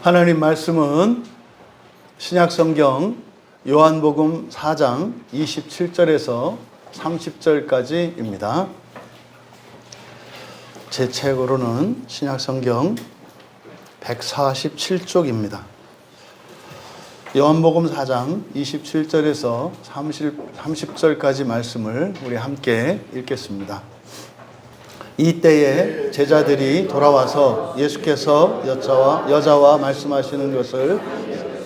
하나님 말씀은 신약성경 요한복음 4장 27절에서 30절까지입니다. 제 책으로는 신약성경 147쪽입니다. 요한복음 4장 27절에서 30절까지 말씀을 우리 함께 읽겠습니다. 이때에 제자들이 돌아와서 예수께서 여자와 말씀하시는 것을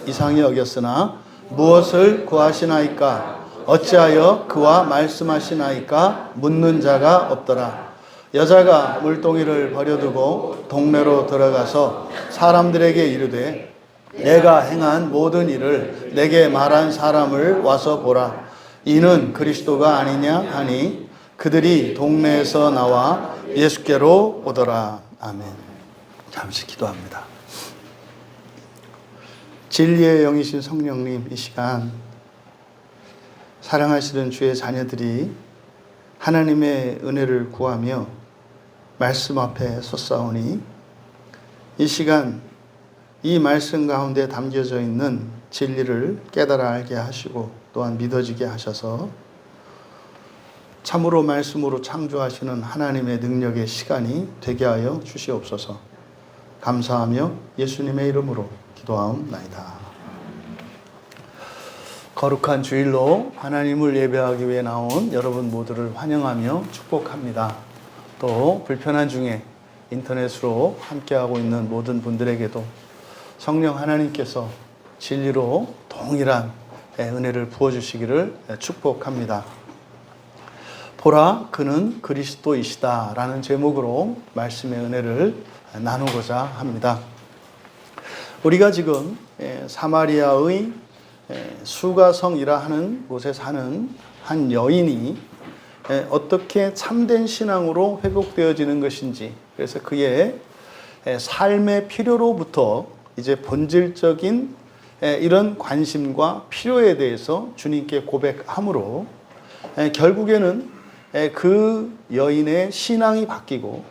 이상히 여겼으나 무엇을 구하시나이까? 어찌하여 그와 말씀하시나이까? 묻는 자가 없더라. 여자가 물동이를 버려두고 동네로 들어가서 사람들에게 이르되 내가 행한 모든 일을 내게 말한 사람을 와서 보라. 이는 그리스도가 아니냐 하니 그들이 동네에서 나와 예수께로 오더라. 아멘. 잠시 기도합니다. 진리의 영이신 성령님, 이 시간 사랑하시는 주의 자녀들이 하나님의 은혜를 구하며 말씀 앞에 섰사오니 이 시간 이 말씀 가운데 담겨져 있는 진리를 깨달아 알게 하시고 또한 믿어지게 하셔서 참으로 말씀으로 창조하시는 하나님의 능력의 시간이 되게 하여 주시옵소서. 감사하며 예수님의 이름으로 기도하옵나이다. 거룩한 주일로 하나님을 예배하기 위해 나온 여러분 모두를 환영하며 축복합니다. 또 불편한 중에 인터넷으로 함께하고 있는 모든 분들에게도 성령 하나님께서 진리로 동일한 은혜를 부어주시기를 축복합니다. 보라, 그는 그리스도이시다 라는 제목으로 말씀의 은혜를 나누고자 합니다. 우리가 지금 사마리아의 수가성이라 하는 곳에 사는 한 여인이 어떻게 참된 신앙으로 회복되어지는 것인지, 그래서 그의 삶의 필요로부터 이제 본질적인 이런 관심과 필요에 대해서 주님께 고백함으로 결국에는 그 여인의 신앙이 바뀌고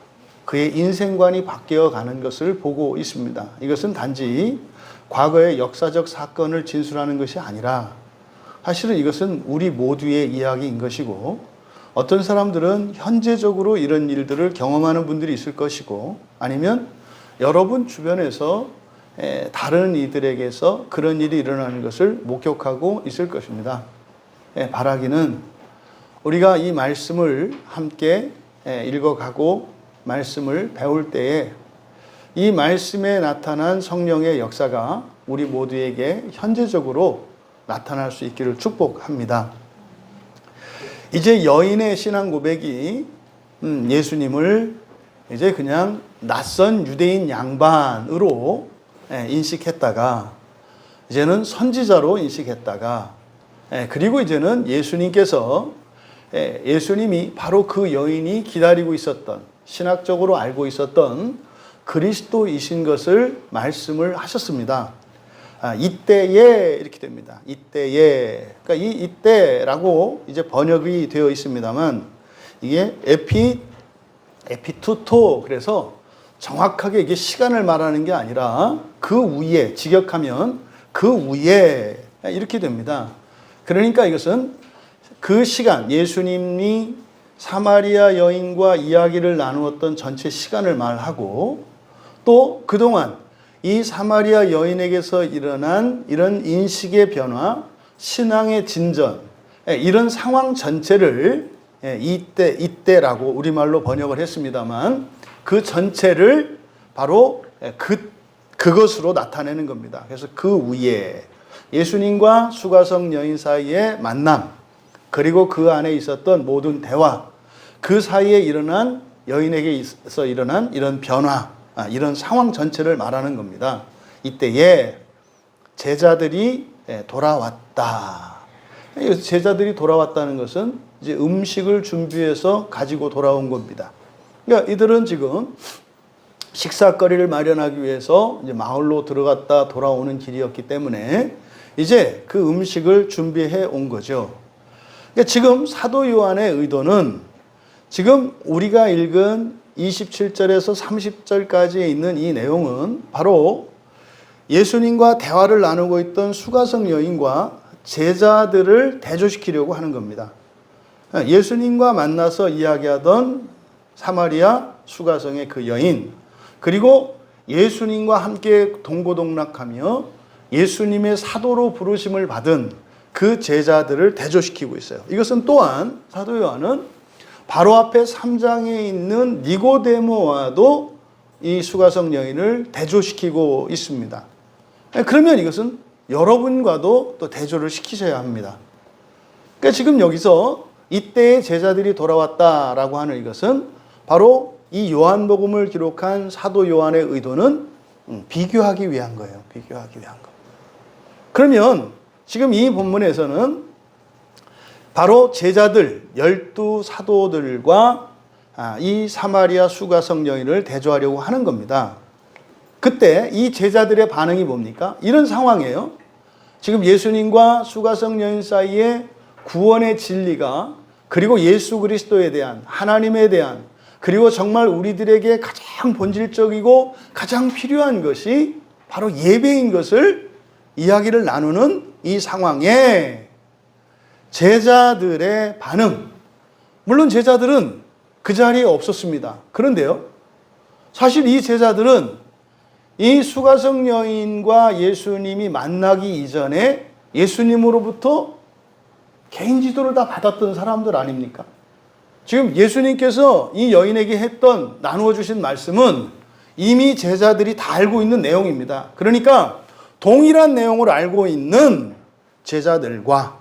그의 인생관이 바뀌어 가는 것을 보고 있습니다. 이것은 단지 과거의 역사적 사건을 진술하는 것이 아니라 사실은 이것은 우리 모두의 이야기인 것이고, 어떤 사람들은 현재적으로 이런 일들을 경험하는 분들이 있을 것이고, 아니면 여러분 주변에서 다른 이들에게서 그런 일이 일어나는 것을 목격하고 있을 것입니다. 바라기는 우리가 이 말씀을 함께 읽어가고 말씀을 배울 때에 이 말씀에 나타난 성령의 역사가 우리 모두에게 현재적으로 나타날 수 있기를 축복합니다. 이제 여인의 신앙 고백이 예수님을 이제 그냥 낯선 유대인 양반으로 인식했다가 이제는 선지자로 인식했다가 그리고 이제는 예수님이 바로 그 여인이 기다리고 있었던, 신학적으로 알고 있었던 그리스도이신 것을 말씀을 하셨습니다. 이때에 이렇게 됩니다. 이때에. 그러니까 이 이때라고 이제 번역이 되어 있습니다만 이게 에피투토, 그래서 정확하게 이게 시간을 말하는 게 아니라 그 위에, 직역하면 그 위에 이렇게 됩니다. 그러니까 이것은 그 시간, 예수님이 사마리아 여인과 이야기를 나누었던 전체 시간을 말하고, 또 그동안 이 사마리아 여인에게서 일어난 이런 인식의 변화, 신앙의 진전, 이런 상황 전체를 이때라고 우리말로 번역을 했습니다만 그 전체를 바로 그것으로 나타내는 겁니다. 그래서 그 위에 예수님과 수가성 여인 사이의 만남, 그리고 그 안에 있었던 모든 대화, 그 사이에 일어난 여인에게서 일어난 이런 변화, 이런 상황 전체를 말하는 겁니다. 이때에 제자들이 돌아왔다. 제자들이 돌아왔다는 것은 이제 음식을 준비해서 가지고 돌아온 겁니다. 그러니까 이들은 지금 식사거리를 마련하기 위해서 이제 마을로 들어갔다 돌아오는 길이었기 때문에 이제 그 음식을 준비해 온 거죠. 그러니까 지금 사도 요한의 의도는 지금 우리가 읽은 27절에서 30절까지에 있는 이 내용은 바로 예수님과 대화를 나누고 있던 수가성 여인과 제자들을 대조시키려고 하는 겁니다. 예수님과 만나서 이야기하던 사마리아 수가성의 그 여인, 그리고 예수님과 함께 동고동락하며 예수님의 사도로 부르심을 받은 그 제자들을 대조시키고 있어요. 이것은 또한 사도 요한은 바로 앞에 3장에 있는 니고데모와도 이 수가성 여인을 대조시키고 있습니다. 그러면 이것은 여러분과도 또 대조를 시키셔야 합니다. 그러니까 지금 여기서 이때의 제자들이 돌아왔다라고 하는 이것은 바로 이 요한복음을 기록한 사도 요한의 의도는 비교하기 위한 거예요. 비교하기 위한 거. 그러면 지금 이 본문에서는 바로 제자들, 12사도들과 이 사마리아 수가성 여인을 대조하려고 하는 겁니다. 그때 이 제자들의 반응이 뭡니까? 이런 상황이에요. 지금 예수님과 수가성 여인 사이에 구원의 진리가, 그리고 예수 그리스도에 대한, 하나님에 대한, 그리고 정말 우리들에게 가장 본질적이고 가장 필요한 것이 바로 예배인 것을 이야기를 나누는 이 상황에 제자들의 반응, 물론 제자들은 그 자리에 없었습니다. 그런데요, 사실 이 제자들은 이 수가성 여인과 예수님이 만나기 이전에 예수님으로부터 개인 지도를 다 받았던 사람들 아닙니까? 지금 예수님께서 이 여인에게 했던, 나누어 주신 말씀은 이미 제자들이 다 알고 있는 내용입니다. 그러니까 동일한 내용을 알고 있는 제자들과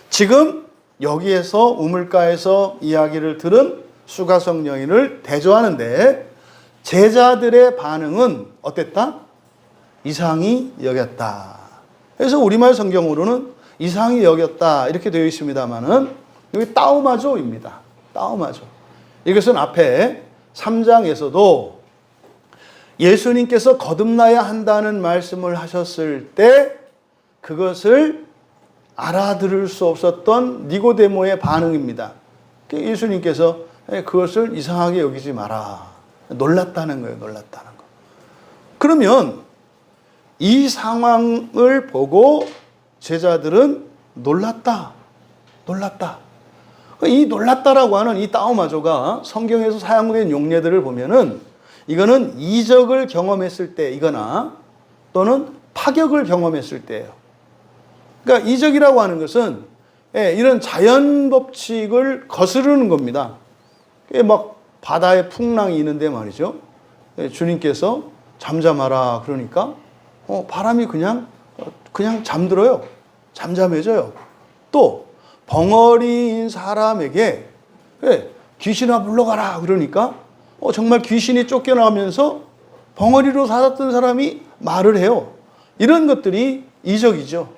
지금 여기에서 우물가에서 이야기를 들은 수가성 여인을 대조하는데 제자들의 반응은 어땠다? 이상히 여겼다. 그래서 우리말 성경으로는 이상히 여겼다 이렇게 되어 있습니다만은 여기 따우마조입니다. 따우마조. 이것은 앞에 3장에서도 예수님께서 거듭나야 한다는 말씀을 하셨을 때 그것을 알아들을 수 없었던 니고데모의 반응입니다. 예수님께서 그것을 이상하게 여기지 마라. 놀랐다는 거예요. 놀랐다는 거. 그러면 이 상황을 보고 제자들은 놀랐다. 놀랐다. 이 놀랐다라고 하는 이 따오마조가 성경에서 사용된 용례들을 보면은 이거는 이적을 경험했을 때이거나 또는 파격을 경험했을 때예요. 그러니까 이적이라고 하는 것은 이런 자연 법칙을 거스르는 겁니다. 막 바다에 풍랑이 있는데 말이죠. 주님께서 잠잠하라 그러니까 바람이 그냥 잠들어요. 잠잠해져요. 또 벙어리인 사람에게 귀신아 물러가라 그러니까 정말 귀신이 쫓겨나면서 벙어리로 살았던 사람이 말을 해요. 이런 것들이 이적이죠.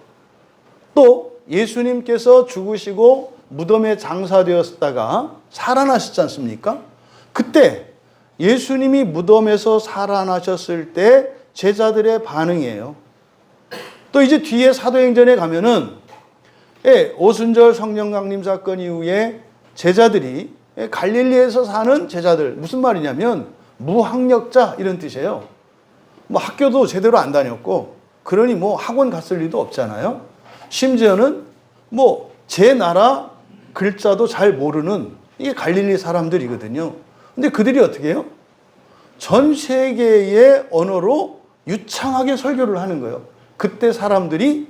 또 예수님께서 죽으시고 무덤에 장사되었다가 살아나셨지 않습니까? 그때 예수님이 무덤에서 살아나셨을 때 제자들의 반응이에요. 또 이제 뒤에 사도행전에 가면은 오순절 성령 강림 사건 이후에 제자들이 갈릴리에서 사는 제자들, 무슨 말이냐면 무학력자 이런 뜻이에요. 뭐 학교도 제대로 안 다녔고 그러니 뭐 학원 갔을 리도 없잖아요. 심지어는 뭐 제 나라 글자도 잘 모르는 이게 갈릴리 사람들이거든요. 근데 그들이 어떻게 해요? 전 세계의 언어로 유창하게 설교를 하는 거예요. 그때 사람들이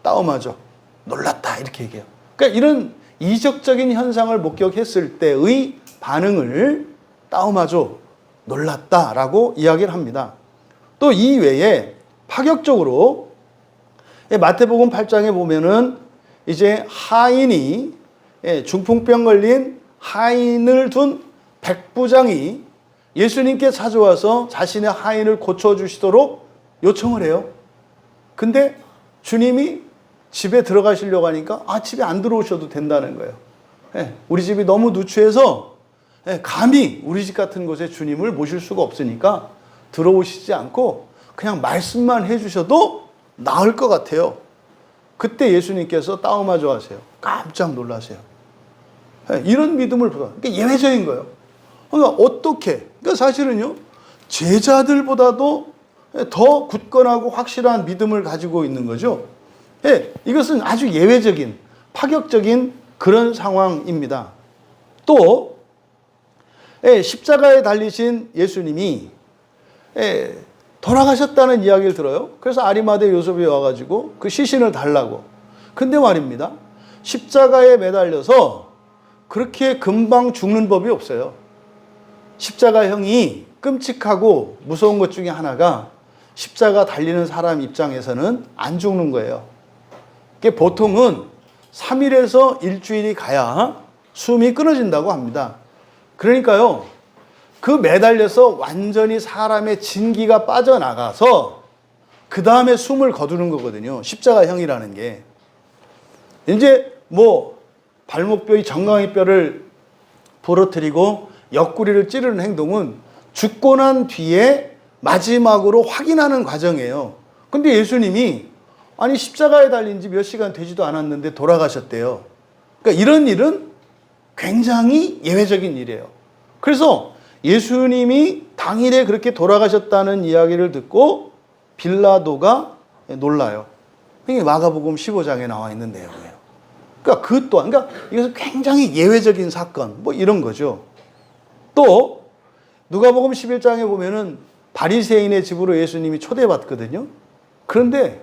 따오마죠. 놀랐다 이렇게 얘기해요. 그러니까 이런 이적적인 현상을 목격했을 때의 반응을 따오마죠. 놀랐다라고 이야기를 합니다. 또 이 외에 파격적으로 마태복음 8장에 보면은 이제 하인이 중풍병 걸린 하인을 둔 백부장이 예수님께 찾아와서 자신의 하인을 고쳐주시도록 요청을 해요. 근데 주님이 집에 들어가시려고 하니까 집에 안 들어오셔도 된다는 거예요. 우리 집이 너무 누추해서 감히 우리 집 같은 곳에 주님을 모실 수가 없으니까 들어오시지 않고 그냥 말씀만 해주셔도 나을 것 같아요. 그때 예수님께서 따오마조 하세요. 깜짝 놀라세요. 이런 믿음을 보다. 그러니까 예외적인 거예요. 그러니까 어떻게? 그러니까 사실은요, 제자들보다도 더 굳건하고 확실한 믿음을 가지고 있는 거죠. 예, 이것은 아주 예외적인, 파격적인 그런 상황입니다. 또 십자가에 달리신 예수님이 돌아가셨다는 이야기를 들어요. 그래서 아리마대 요셉이 와가지고 그 시신을 달라고. 근데 말입니다, 십자가에 매달려서 그렇게 금방 죽는 법이 없어요. 십자가형이 끔찍하고 무서운 것 중에 하나가 십자가 달리는 사람 입장에서는 안 죽는 거예요. 보통은 3일에서 일주일이 가야 숨이 끊어진다고 합니다. 그러니까요, 그 매달려서 완전히 사람의 진기가 빠져나가서 그 다음에 숨을 거두는 거거든요. 십자가형이라는 게. 이제 발목뼈의 정강이 뼈를 부러뜨리고 옆구리를 찌르는 행동은 죽고 난 뒤에 마지막으로 확인하는 과정이에요. 근데 예수님이 십자가에 달린 지 몇 시간 되지도 않았는데 돌아가셨대요. 그러니까 이런 일은 굉장히 예외적인 일이에요. 그래서 예수님이 당일에 그렇게 돌아가셨다는 이야기를 듣고 빌라도가 놀라요. 이게 마가복음 15장에 나와 있는 내용이에요. 그러니까 그 또한, 이것은 굉장히 예외적인 사건, 이런 거죠. 또 누가복음 11장에 보면은 바리새인의 집으로 예수님이 초대받거든요. 그런데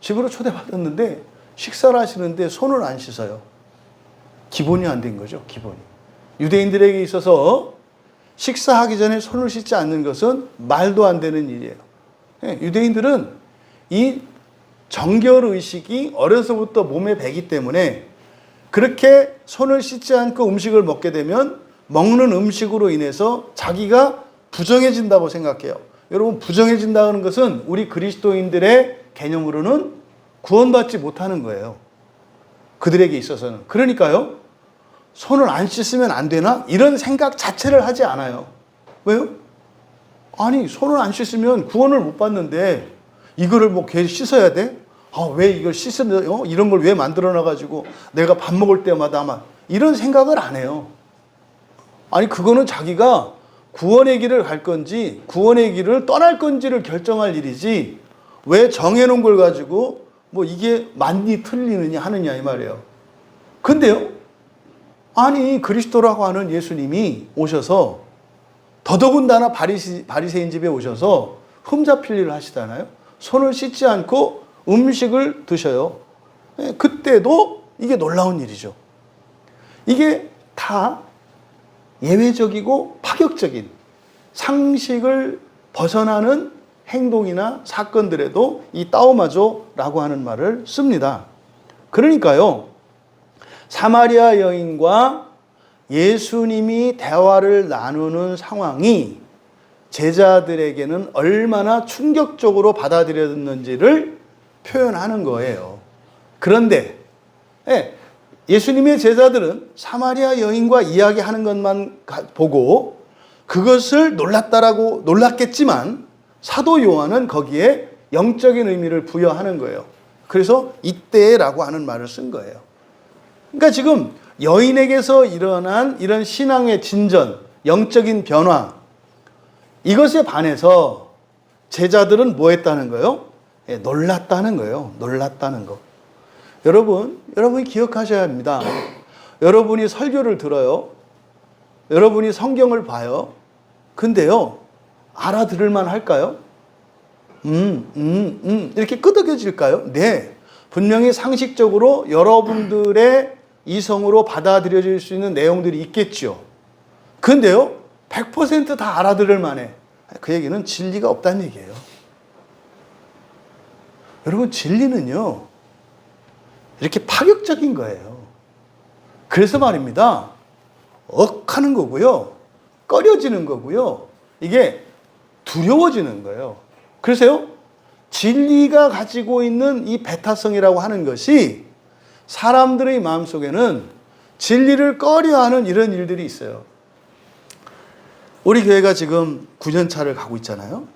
집으로 초대받았는데 식사를 하시는데 손을 안 씻어요. 기본이 안 된 거죠, 기본이. 유대인들에게 있어서 식사하기 전에 손을 씻지 않는 것은 말도 안 되는 일이에요. 유대인들은 이 정결의식이 어려서부터 몸에 배기 때문에 그렇게 손을 씻지 않고 음식을 먹게 되면 먹는 음식으로 인해서 자기가 부정해진다고 생각해요. 여러분, 부정해진다는 것은 우리 그리스도인들의 개념으로는 구원받지 못하는 거예요. 그들에게 있어서는. 그러니까요, 손을 안 씻으면 안 되나? 이런 생각 자체를 하지 않아요. 왜요? 손을 안 씻으면 구원을 못 받는데 이거를 계속 씻어야 돼? 왜 이걸 씻어요? 이런 걸 왜 만들어 놔가지고 내가 밥 먹을 때마다 이런 생각을 안 해요. 그거는 자기가 구원의 길을 갈 건지 구원의 길을 떠날 건지를 결정할 일이지 왜 정해놓은 걸 가지고 이게 맞니 틀리느냐 하느냐 이 말이에요. 근데요, 그리스도라고 하는 예수님이 오셔서 더더군다나 바리새인 집에 오셔서 흠잡힐 일을 하시잖아요. 손을 씻지 않고 음식을 드셔요. 그때도 이게 놀라운 일이죠. 이게 다 예외적이고 파격적인 상식을 벗어나는 행동이나 사건들에도 이 따오마조라고 하는 말을 씁니다. 그러니까요, 사마리아 여인과 예수님이 대화를 나누는 상황이 제자들에게는 얼마나 충격적으로 받아들였는지를 표현하는 거예요. 그런데 예수님의 제자들은 사마리아 여인과 이야기하는 것만 보고 그것을 놀랐겠지만 사도 요한은 거기에 영적인 의미를 부여하는 거예요. 그래서 이때라고 하는 말을 쓴 거예요. 그러니까 지금 여인에게서 일어난 이런 신앙의 진전, 영적인 변화, 이것에 반해서 제자들은 뭐 했다는 거예요? 놀랐다는 거예요. 놀랐다는 거. 여러분이 기억하셔야 합니다. 여러분이 설교를 들어요. 여러분이 성경을 봐요. 근데요, 알아들을만 할까요? 이렇게 끄덕여질까요? 네. 분명히 상식적으로 여러분들의 이성으로 받아들여질 수 있는 내용들이 있겠죠. 근데요, 100% 다 알아들을 만해. 그 얘기는 진리가 없다는 얘기예요. 여러분, 진리는요, 이렇게 파격적인 거예요. 그래서 말입니다, 억하는 거고요, 꺼려지는 거고요, 이게 두려워지는 거예요. 그래서요, 진리가 가지고 있는 이 배타성이라고 하는 것이 사람들의 마음속에는 진리를 꺼려하는 이런 일들이 있어요. 우리 교회가 지금 9년차를 가고 있잖아요.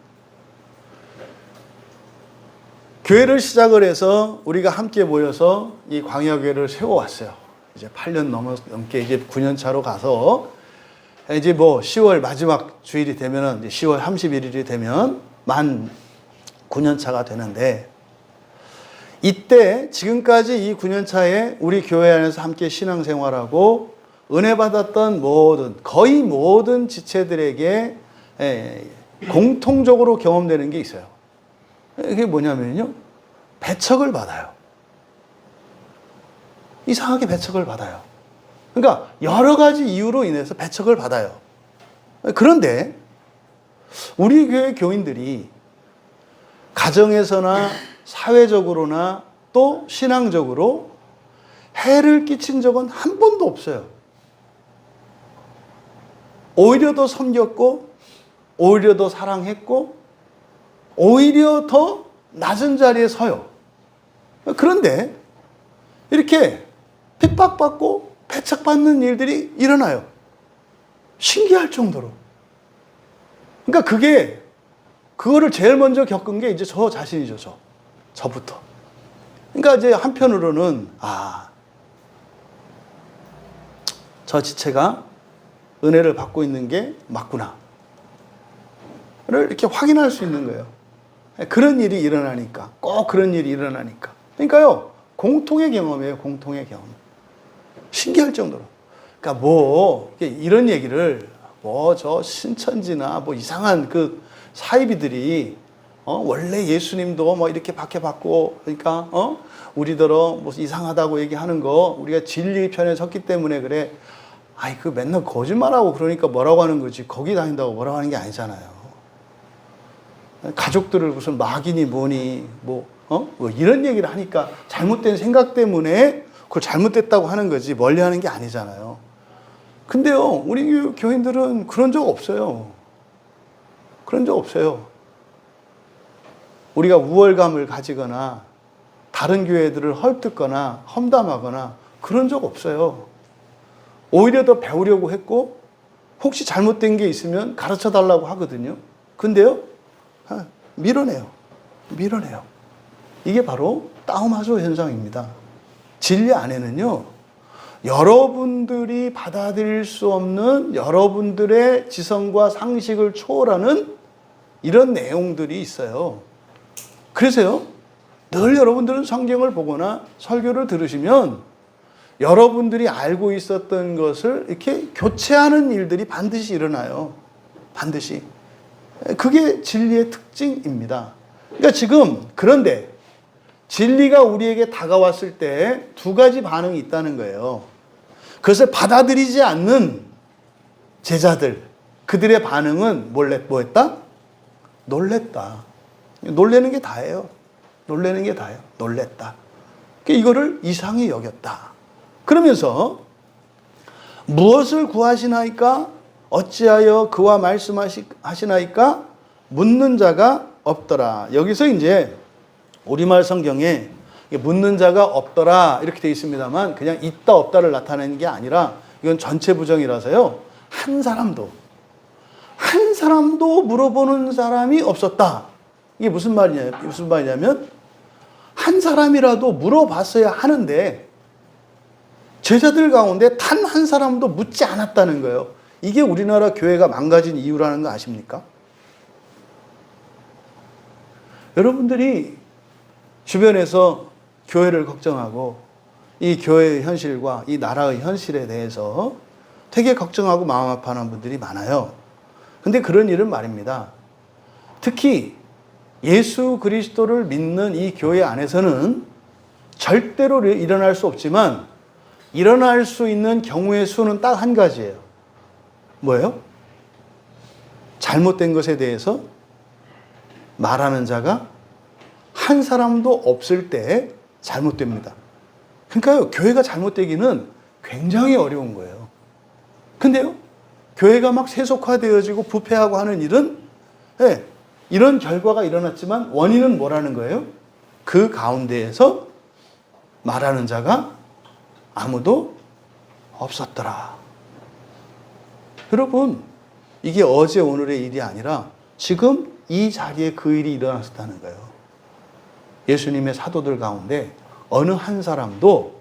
교회를 시작을 해서 우리가 함께 모여서 이 광야교회를 세워왔어요. 이제 8년 넘게 이제 9년차로 가서 이제 10월 마지막 주일이 되면은, 10월 31일이 되면 만 9년차가 되는데, 이때 지금까지 이 9년차에 우리 교회 안에서 함께 신앙생활하고 은혜 받았던 거의 모든 지체들에게 공통적으로 경험되는 게 있어요. 이게 뭐냐면요, 배척을 받아요. 이상하게 배척을 받아요. 그러니까 여러 가지 이유로 인해서 배척을 받아요. 그런데 우리 교회 교인들이 가정에서나 사회적으로나 또 신앙적으로 해를 끼친 적은 한 번도 없어요. 오히려 더 섬겼고, 오히려 더 사랑했고, 오히려 더 낮은 자리에 서요. 그런데 이렇게 핍박받고 배척받는 일들이 일어나요. 신기할 정도로. 그러니까 그거를 제일 먼저 겪은 게 이제 저 자신이죠. 저부터. 그러니까 이제 한편으로는 저 지체가 은혜를 받고 있는 게 맞구나 를 이렇게 확인할 수 있는 거예요. 그런 일이 일어나니까, 꼭 그런 일이 일어나니까. 그러니까요, 공통의 경험이에요. 공통의 경험. 신기할 정도로. 그러니까 이런 얘기를 저 신천지나 이상한 그 사이비들이 원래 예수님도 이렇게 박해받고, 그러니까 우리더러 이상하다고 얘기하는 거 우리가 진리 편에 섰기 때문에 그래. 그 맨날 거짓말하고 그러니까 뭐라고 하는 거지. 거기 다닌다고 뭐라고 하는 게 아니잖아요. 가족들을 무슨 막이니 뭐니 이런 얘기를 하니까 잘못된 생각 때문에 그걸 잘못됐다고 하는 거지 멀리 하는 게 아니잖아요. 근데요, 우리 교인들은 그런 적 없어요. 그런 적 없어요. 우리가 우월감을 가지거나 다른 교회들을 헐뜯거나 험담하거나 그런 적 없어요. 오히려 더 배우려고 했고, 혹시 잘못된 게 있으면 가르쳐 달라고 하거든요. 근데요, 밀어내요. 이게 바로 따오마조 현상입니다. 진리 안에는요, 여러분들이 받아들일 수 없는 여러분들의 지성과 상식을 초월하는 이런 내용들이 있어요. 그래서요, 늘 여러분들은 성경을 보거나 설교를 들으시면 여러분들이 알고 있었던 것을 이렇게 교체하는 일들이 반드시 일어나요. 반드시. 그게 진리의 특징입니다. 그러니까 그런데 진리가 우리에게 다가왔을 때 두 가지 반응이 있다는 거예요. 그것을 받아들이지 않는 제자들, 그들의 반응은 뭐했다? 놀랬다. 놀래는 게 다예요. 놀랬다. 이거를 이상히 여겼다. 그러면서 무엇을 구하시나이까? 어찌하여 그와 말씀하시나이까? 묻는 자가 없더라. 여기서 이제 우리말 성경에 묻는 자가 없더라 이렇게 되어 있습니다만, 그냥 있다 없다를 나타내는 게 아니라 이건 전체 부정이라서요, 한 사람도 물어보는 사람이 없었다. 이게 무슨 말이냐면 한 사람이라도 물어봤어야 하는데 제자들 가운데 단 한 사람도 묻지 않았다는 거예요. 이게 우리나라 교회가 망가진 이유라는 거 아십니까? 여러분들이 주변에서 교회를 걱정하고 이 교회의 현실과 이 나라의 현실에 대해서 되게 걱정하고 마음 아파하는 분들이 많아요. 근데 그런 일은 말입니다. 특히 예수 그리스도를 믿는 이 교회 안에서는 절대로 일어날 수 없지만 일어날 수 있는 경우의 수는 딱 한 가지예요. 뭐예요? 잘못된 것에 대해서 말하는 자가 한 사람도 없을 때 잘못됩니다. 그러니까요, 교회가 잘못되기는 굉장히 어려운 거예요. 근데요, 교회가 막 세속화되어지고 부패하고 하는 일은 이런 결과가 일어났지만 원인은 뭐라는 거예요? 그 가운데에서 말하는 자가 아무도 없었더라. 여러분, 이게 어제 오늘의 일이 아니라 지금 이 자리에 그 일이 일어났다는 거예요. 예수님의 사도들 가운데 어느 한 사람도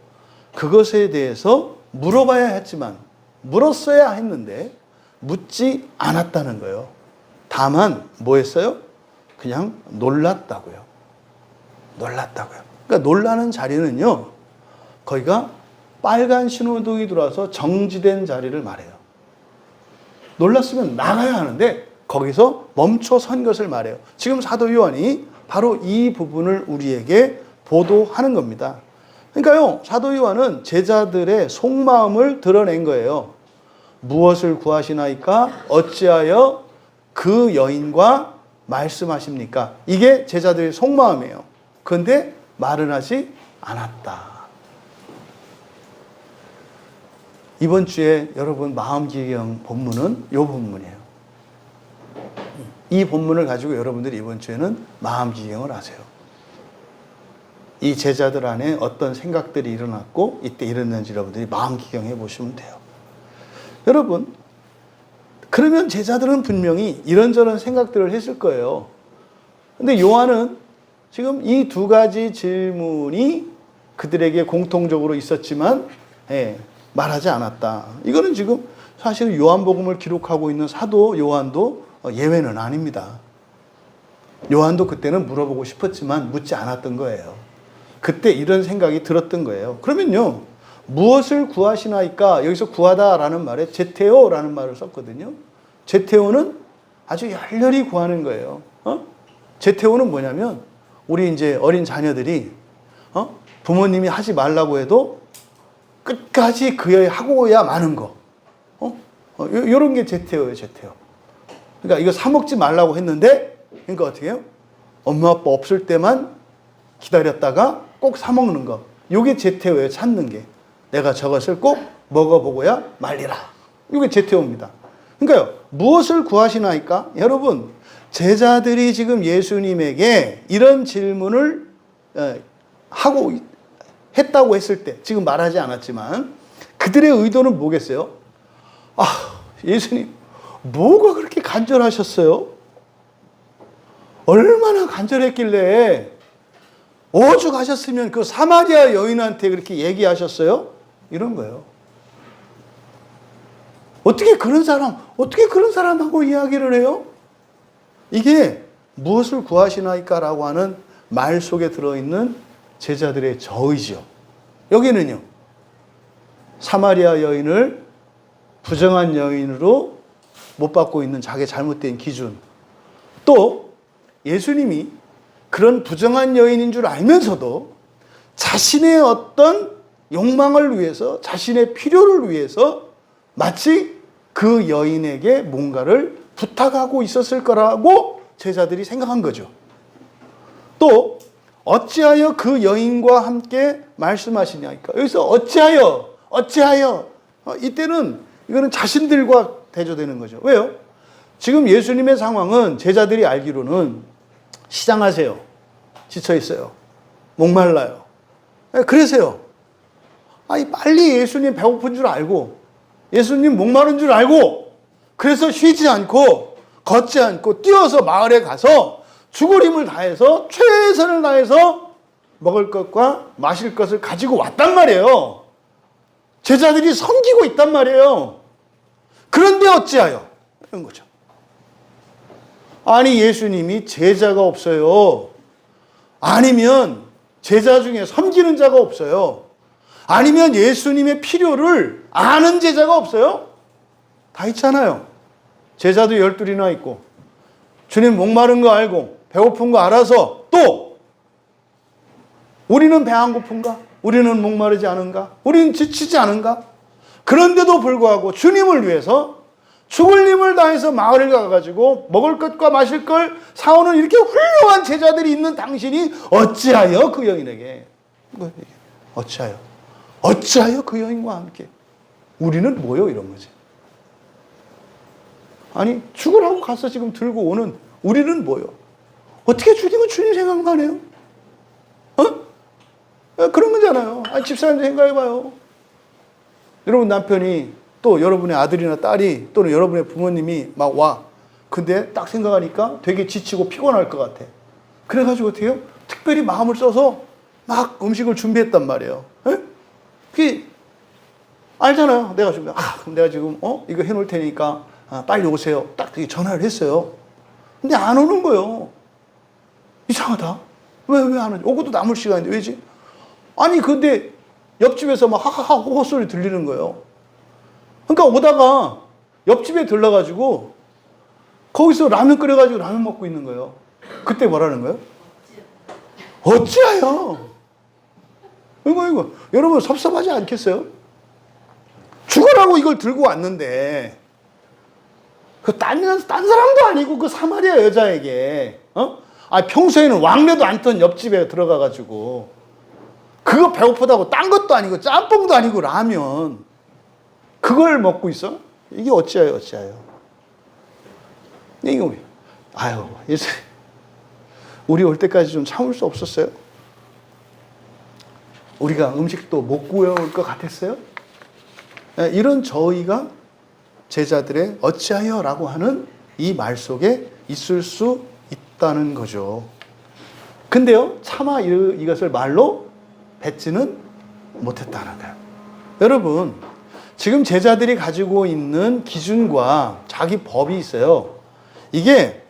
그것에 대해서 물어봐야 했지만 물었어야 했는데 묻지 않았다는 거예요. 다만 뭐 했어요? 그냥 놀랐다고요. 놀랐다고요. 그러니까 놀라는 자리는요, 거기가 빨간 신호등이 들어와서 정지된 자리를 말해요. 놀랐으면 나가야 하는데 거기서 멈춰 선 것을 말해요. 지금 사도 요한이 바로 이 부분을 우리에게 보도하는 겁니다. 그러니까요, 사도 요한은 제자들의 속마음을 드러낸 거예요. 무엇을 구하시나이까? 어찌하여 그 여인과 말씀하십니까? 이게 제자들의 속마음이에요. 그런데 말은 하지 않았다. 이번 주에 여러분 마음기경 본문은 이 본문이에요. 이 본문을 가지고 여러분들이 이번 주에는 마음기경을 하세요. 이 제자들 안에 어떤 생각들이 일어났고 이때 일어났는지 여러분들이 마음기경해 보시면 돼요. 여러분, 그러면 제자들은 분명히 이런저런 생각들을 했을 거예요. 근데 요한은 지금 이 두 가지 질문이 그들에게 공통적으로 있었지만 말하지 않았다. 이거는 지금 사실 요한복음을 기록하고 있는 사도 요한도 예외는 아닙니다. 요한도 그때는 물어보고 싶었지만 묻지 않았던 거예요. 그때 이런 생각이 들었던 거예요. 그러면요, 무엇을 구하시나이까? 여기서 구하다라는 말에 제테오라는 말을 썼거든요. 제테오는 아주 열렬히 구하는 거예요. 제테오는 뭐냐면 우리 이제 어린 자녀들이 부모님이 하지 말라고 해도 끝까지 그의 하고야 마는 거. 이런 게 제테오예요, 제테오. 그러니까 이거 사 먹지 말라고 했는데, 그러니까 어떻게 해요? 엄마 아빠 없을 때만 기다렸다가 꼭 사 먹는 거. 이게 제테오예요, 찾는 게. 내가 저것을 꼭 먹어보고야 말리라. 이게 제테오입니다. 그러니까요, 무엇을 구하시나이까? 여러분, 제자들이 지금 예수님에게 이런 질문을 하고 했다고 했을 때, 지금 말하지 않았지만 그들의 의도는 뭐겠어요? 예수님, 뭐가 그렇게 간절하셨어요? 얼마나 간절했길래 오죽하셨으면 그 사마리아 여인한테 그렇게 얘기하셨어요? 이런 거예요. 어떻게 그런 사람하고 이야기를 해요? 이게 무엇을 구하시나이까라고 하는 말 속에 들어있는 제자들의 저의죠. 여기는요, 사마리아 여인을 부정한 여인으로 못 받고 있는 자기의 잘못된 기준, 또 예수님이 그런 부정한 여인인 줄 알면서도 자신의 어떤 욕망을 위해서, 자신의 필요를 위해서 마치 그 여인에게 뭔가를 부탁하고 있었을 거라고 제자들이 생각한 거죠. 또 어찌하여 그 여인과 함께 말씀하시냐니까. 여기서 어찌하여 이때는 이거는 자신들과 대조되는 거죠. 왜요? 지금 예수님의 상황은 제자들이 알기로는 시장하세요. 지쳐 있어요. 목말라요. 그러세요. 빨리 예수님 배고픈 줄 알고, 예수님 목마른 줄 알고, 그래서 쉬지 않고 걷지 않고 뛰어서 마을에 가서 죽을 힘을 다해서 최선을 다해서 먹을 것과 마실 것을 가지고 왔단 말이에요. 제자들이 섬기고 있단 말이에요. 그런데 어찌하여? 이런 거죠. 아니, 예수님이 제자가 없어요. 아니면 제자 중에 섬기는 자가 없어요. 아니면 예수님의 필요를 아는 제자가 없어요? 다 있잖아요. 제자도 12이나 있고, 주님 목마른 거 알고 배고픈 거 알아서, 또 우리는 배 안 고픈가? 우리는 목마르지 않은가? 우리는 지치지 않은가? 그런데도 불구하고 주님을 위해서 죽을 힘을 다해서 마을에 가가지고 먹을 것과 마실 걸 사오는 이렇게 훌륭한 제자들이 있는 당신이 어찌하여 그 여인에게, 어찌하여 그 여인과 함께 우리는 뭐요? 이런 거지. 아니, 죽으라고 가서 지금 들고 오는 우리는 뭐요? 어떻게 주님은 주님 생각만 해요? 그런 거잖아요. 집사님도 생각해봐요. 여러분 남편이, 또 여러분의 아들이나 딸이, 또는 여러분의 부모님이 막 와. 근데 딱 생각하니까 되게 지치고 피곤할 것 같아. 그래가지고 어떻게 해요? 특별히 마음을 써서 막 음식을 준비했단 말이에요. 그게 알잖아요. 내가 준비, 그럼 내가 지금 이거 해놓을 테니까 빨리 오세요. 딱 전화를 했어요. 근데 안 오는 거예요. 이상하다. 왜 안 하지? 오고도 남을 시간인데 왜지? 아니 근데 옆집에서 막 하하하 헛소리 들리는 거예요. 그러니까 오다가 옆집에 들러가지고 거기서 라면 끓여가지고 라면 먹고 있는 거예요. 그때 뭐라는 거예요? 어찌하여? 이거 여러분 섭섭하지 않겠어요? 죽으라고 이걸 들고 왔는데 딴 사람도 아니고 그 사마리아 여자에게 평소에는 왕래도 않던 옆집에 들어가가지고 그거 배고프다고 딴 것도 아니고 짬뽕도 아니고 라면 그걸 먹고 있어? 이게 어찌하여? 이거 예수 우리 올 때까지 좀 참을 수 없었어요? 우리가 음식도 못 구해올 것 같았어요? 이런 저희가 제자들의 어찌하여 라고 하는 이 말 속에 있을 수 있다는 거죠. 근데요, 차마 이것을 말로 뱉지는 못했다는 거예요. 여러분, 지금 제자들이 가지고 있는 기준과 자기 법이 있어요. 이게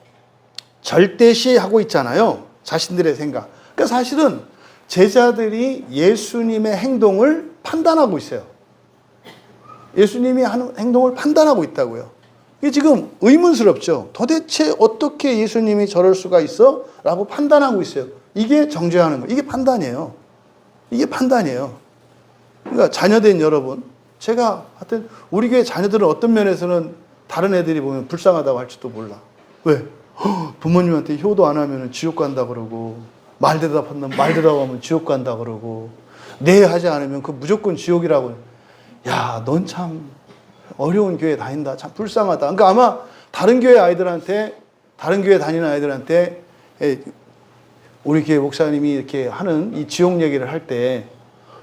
절대시하고 있잖아요. 자신들의 생각. 그러니까 사실은 제자들이 예수님의 행동을 판단하고 있어요. 예수님이 하는 행동을 판단하고 있다고요. 이게 지금 의문스럽죠. 도대체 어떻게 예수님이 저럴 수가 있어? 라고 판단하고 있어요. 이게 정죄하는 거예요. 이게 판단이에요. 그러니까 자녀된 여러분, 제가 하여튼 우리 교회 자녀들은 어떤 면에서는 다른 애들이 보면 불쌍하다고 할지도 몰라. 왜? 부모님한테 효도 안 하면 지옥 간다 그러고 말 대답하면 지옥 간다 그러고 네 하지 않으면 그 무조건 지옥이라고. 야, 넌 참 어려운 교회 다닌다. 참 불쌍하다. 그러니까 아마 다른 교회 다니는 아이들한테 우리 교회 목사님이 이렇게 하는 이 지옥 얘기를 할 때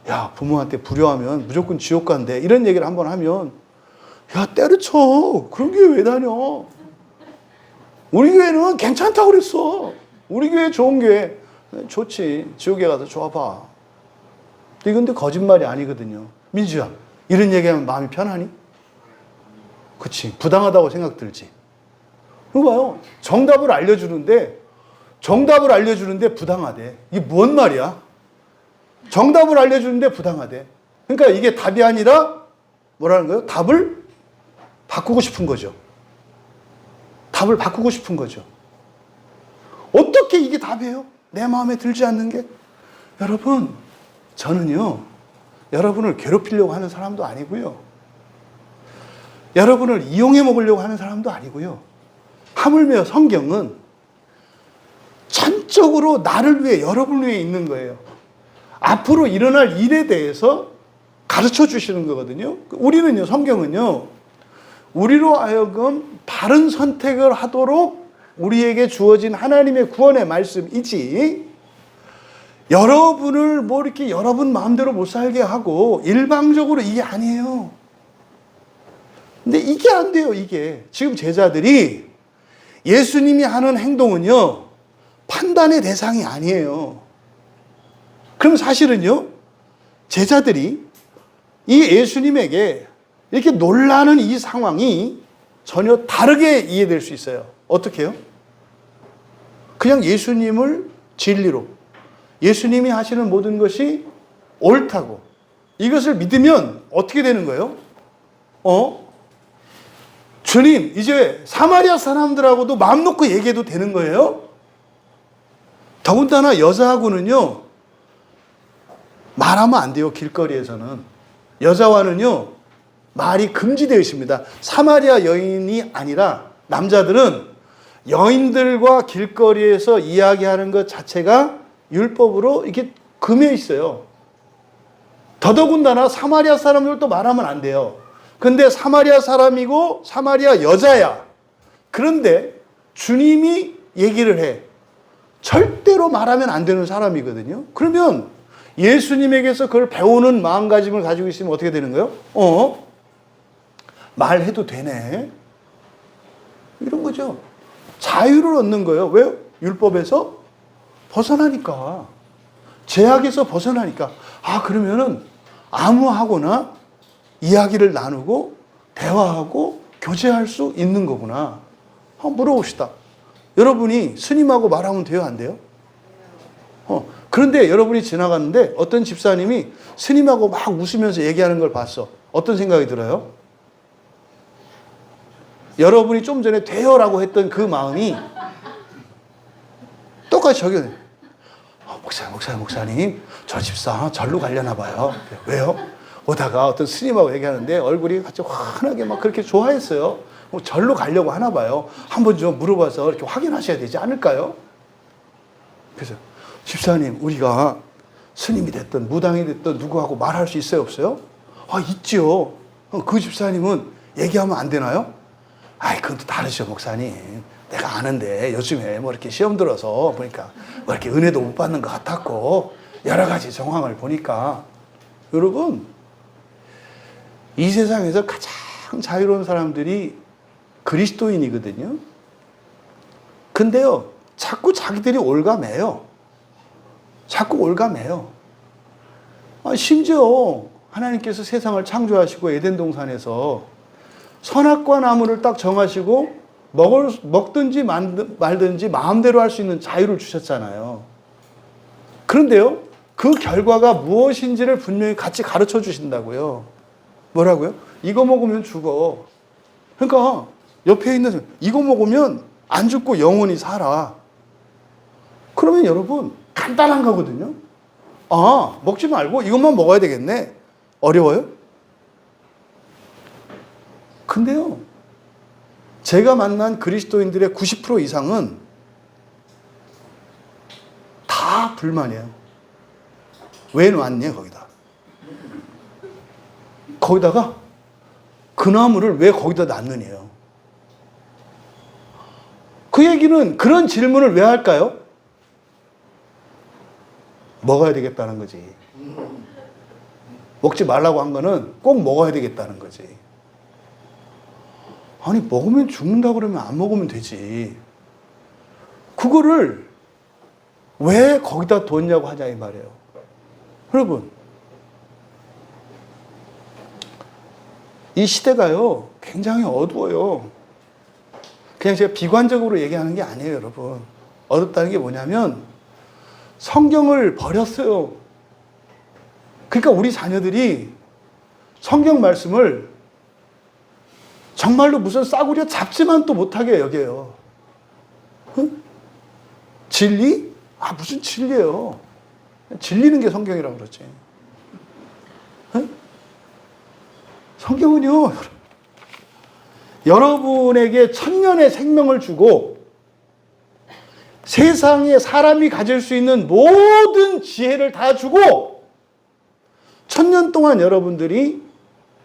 야, 부모한테 불효하면 무조건 지옥 간대. 이런 얘기를 한번 하면 야, 때려쳐. 그런 교회 왜 다녀? 우리 교회는 괜찮다고 그랬어. 우리 교회 좋은 교회. 좋지. 지옥에 가서 좋아봐. 근데 거짓말이 아니거든요. 민주야, 이런 얘기하면 마음이 편하니? 그치. 부당하다고 생각 들지. 그거 봐요. 정답을 알려주는데 부당하대. 이게 뭔 말이야? 정답을 알려주는데 부당하대. 그러니까 이게 답이 아니라 뭐라는 거예요? 답을 바꾸고 싶은 거죠. 어떻게 이게 답이에요? 내 마음에 들지 않는 게? 여러분, 저는요, 여러분을 괴롭히려고 하는 사람도 아니고요. 여러분을 이용해 먹으려고 하는 사람도 아니고요. 하물며 성경은 전적으로 나를 위해, 여러분을 위해 있는 거예요. 앞으로 일어날 일에 대해서 가르쳐 주시는 거거든요. 우리는요, 성경은요, 우리로 하여금 바른 선택을 하도록 우리에게 주어진 하나님의 구원의 말씀이지, 여러분을 뭐 이렇게 여러분 마음대로 못 살게 하고 일방적으로 이게 아니에요. 근데 이게 안 돼요, 이게. 지금 제자들이 예수님이 하는 행동은요, 판단의 대상이 아니에요. 그럼 사실은요, 제자들이 이 예수님에게 이렇게 놀라는 이 상황이 전혀 다르게 이해될 수 있어요. 어떻게 해요? 그냥 예수님을 진리로, 예수님이 하시는 모든 것이 옳다고, 이것을 믿으면 어떻게 되는 거예요? 주님, 이제 사마리아 사람들하고도 마음 놓고 얘기해도 되는 거예요? 더군다나 여자하고는요, 말하면 안 돼요, 길거리에서는. 여자와는요, 말이 금지되어 있습니다. 사마리아 여인이 아니라 남자들은 여인들과 길거리에서 이야기하는 것 자체가 율법으로 이렇게 금해 있어요. 더더군다나 사마리아 사람들도 말하면 안 돼요. 근데 사마리아 사람이고 사마리아 여자야. 그런데 주님이 얘기를 해. 절대로 말하면 안 되는 사람이거든요. 그러면 예수님에게서 그걸 배우는 마음가짐을 가지고 있으면 어떻게 되는 거예요? 말해도 되네. 이런 거죠. 자유를 얻는 거예요. 왜요? 율법에서 벗어나니까. 제약에서 벗어나니까. 그러면은 아무하고나 이야기를 나누고 대화하고 교제할 수 있는 거구나. 한번 물어봅시다. 여러분이 스님하고 말하면 돼요, 안 돼요? 그런데 여러분이 지나갔는데 어떤 집사님이 스님하고 막 웃으면서 얘기하는 걸 봤어. 어떤 생각이 들어요? 여러분이 좀 전에 돼요라고 했던 그 마음이 똑같이 적용해. 목사님, 저 집사 절로 가려나 봐요. 왜요? 오다가 어떤 스님하고 얘기하는데 얼굴이 같이 환하게 막 그렇게 좋아했어요. 절로 가려고 하나 봐요. 한번 좀 물어봐서 이렇게 확인하셔야 되지 않을까요? 그래서 집사님, 우리가 스님이 됐든 무당이 됐든 누구하고 말할 수 있어요, 없어요? 있지요. 그 집사님은 얘기하면 안 되나요? 그건 또 다르죠, 목사님. 내가 아는데 요즘에 뭐 이렇게 시험 들어서 보니까 뭐 이렇게 은혜도 못 받는 것 같았고 여러 가지 정황을 보니까 여러분, 이 세상에서 가장 자유로운 사람들이 그리스도인이거든요. 근데요, 자꾸 자기들이 올가매요. 자꾸 올가매요. 심지어 하나님께서 세상을 창조하시고 에덴 동산에서 선악과 나무를 딱 정하시고 먹든지 말든지 마음대로 할 수 있는 자유를 주셨잖아요. 그런데요, 그 결과가 무엇인지를 분명히 같이 가르쳐 주신다고요. 뭐라고요? 이거 먹으면 죽어. 그러니까 옆에 있는 이거 먹으면 안 죽고 영원히 살아. 그러면 여러분 간단한 거거든요. 먹지 말고 이것만 먹어야 되겠네. 어려워요? 근데요, 제가 만난 그리스도인들의 90% 이상은 다 불만이에요. 왜 놨냐, 거기다. 거기다가 그 나무를 왜 거기다 놨느냐요. 그 얘기는 그런 질문을 왜 할까요? 먹어야 되겠다는 거지. 먹지 말라고 한 거는 꼭 먹어야 되겠다는 거지. 아니, 먹으면 죽는다 그러면 안 먹으면 되지. 그거를 왜 거기다 뒀냐고 하자 이 말이에요. 여러분, 이 시대가요 굉장히 어두워요. 그냥 제가 비관적으로 얘기하는 게 아니에요, 여러분. 어둡다는 게 뭐냐면 성경을 버렸어요. 그러니까 우리 자녀들이 성경 말씀을 정말로 무슨 싸구려 잡지만 또 못하게 여겨요. 응? 진리? 무슨 진리예요. 진리는 게 성경이라고 그러지. 응? 성경은요, 여러분에게 천년의 생명을 주고 세상에 사람이 가질 수 있는 모든 지혜를 다 주고 천년 동안 여러분들이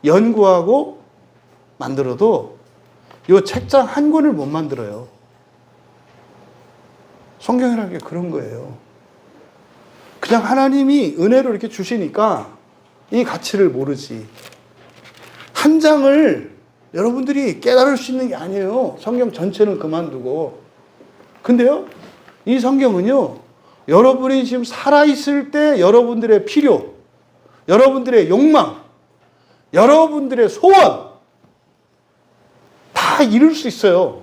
연구하고 만들어도 이 책장 한 권을 못 만들어요. 성경이라는 게 그런 거예요. 그냥 하나님이 은혜로 이렇게 주시니까 이 가치를 모르지. 한 장을 여러분들이 깨달을 수 있는 게 아니에요. 성경 전체는 그만두고. 근데요, 이 성경은요, 여러분이 지금 살아있을 때 여러분들의 필요, 여러분들의 욕망, 여러분들의 소원, 다 이룰 수 있어요.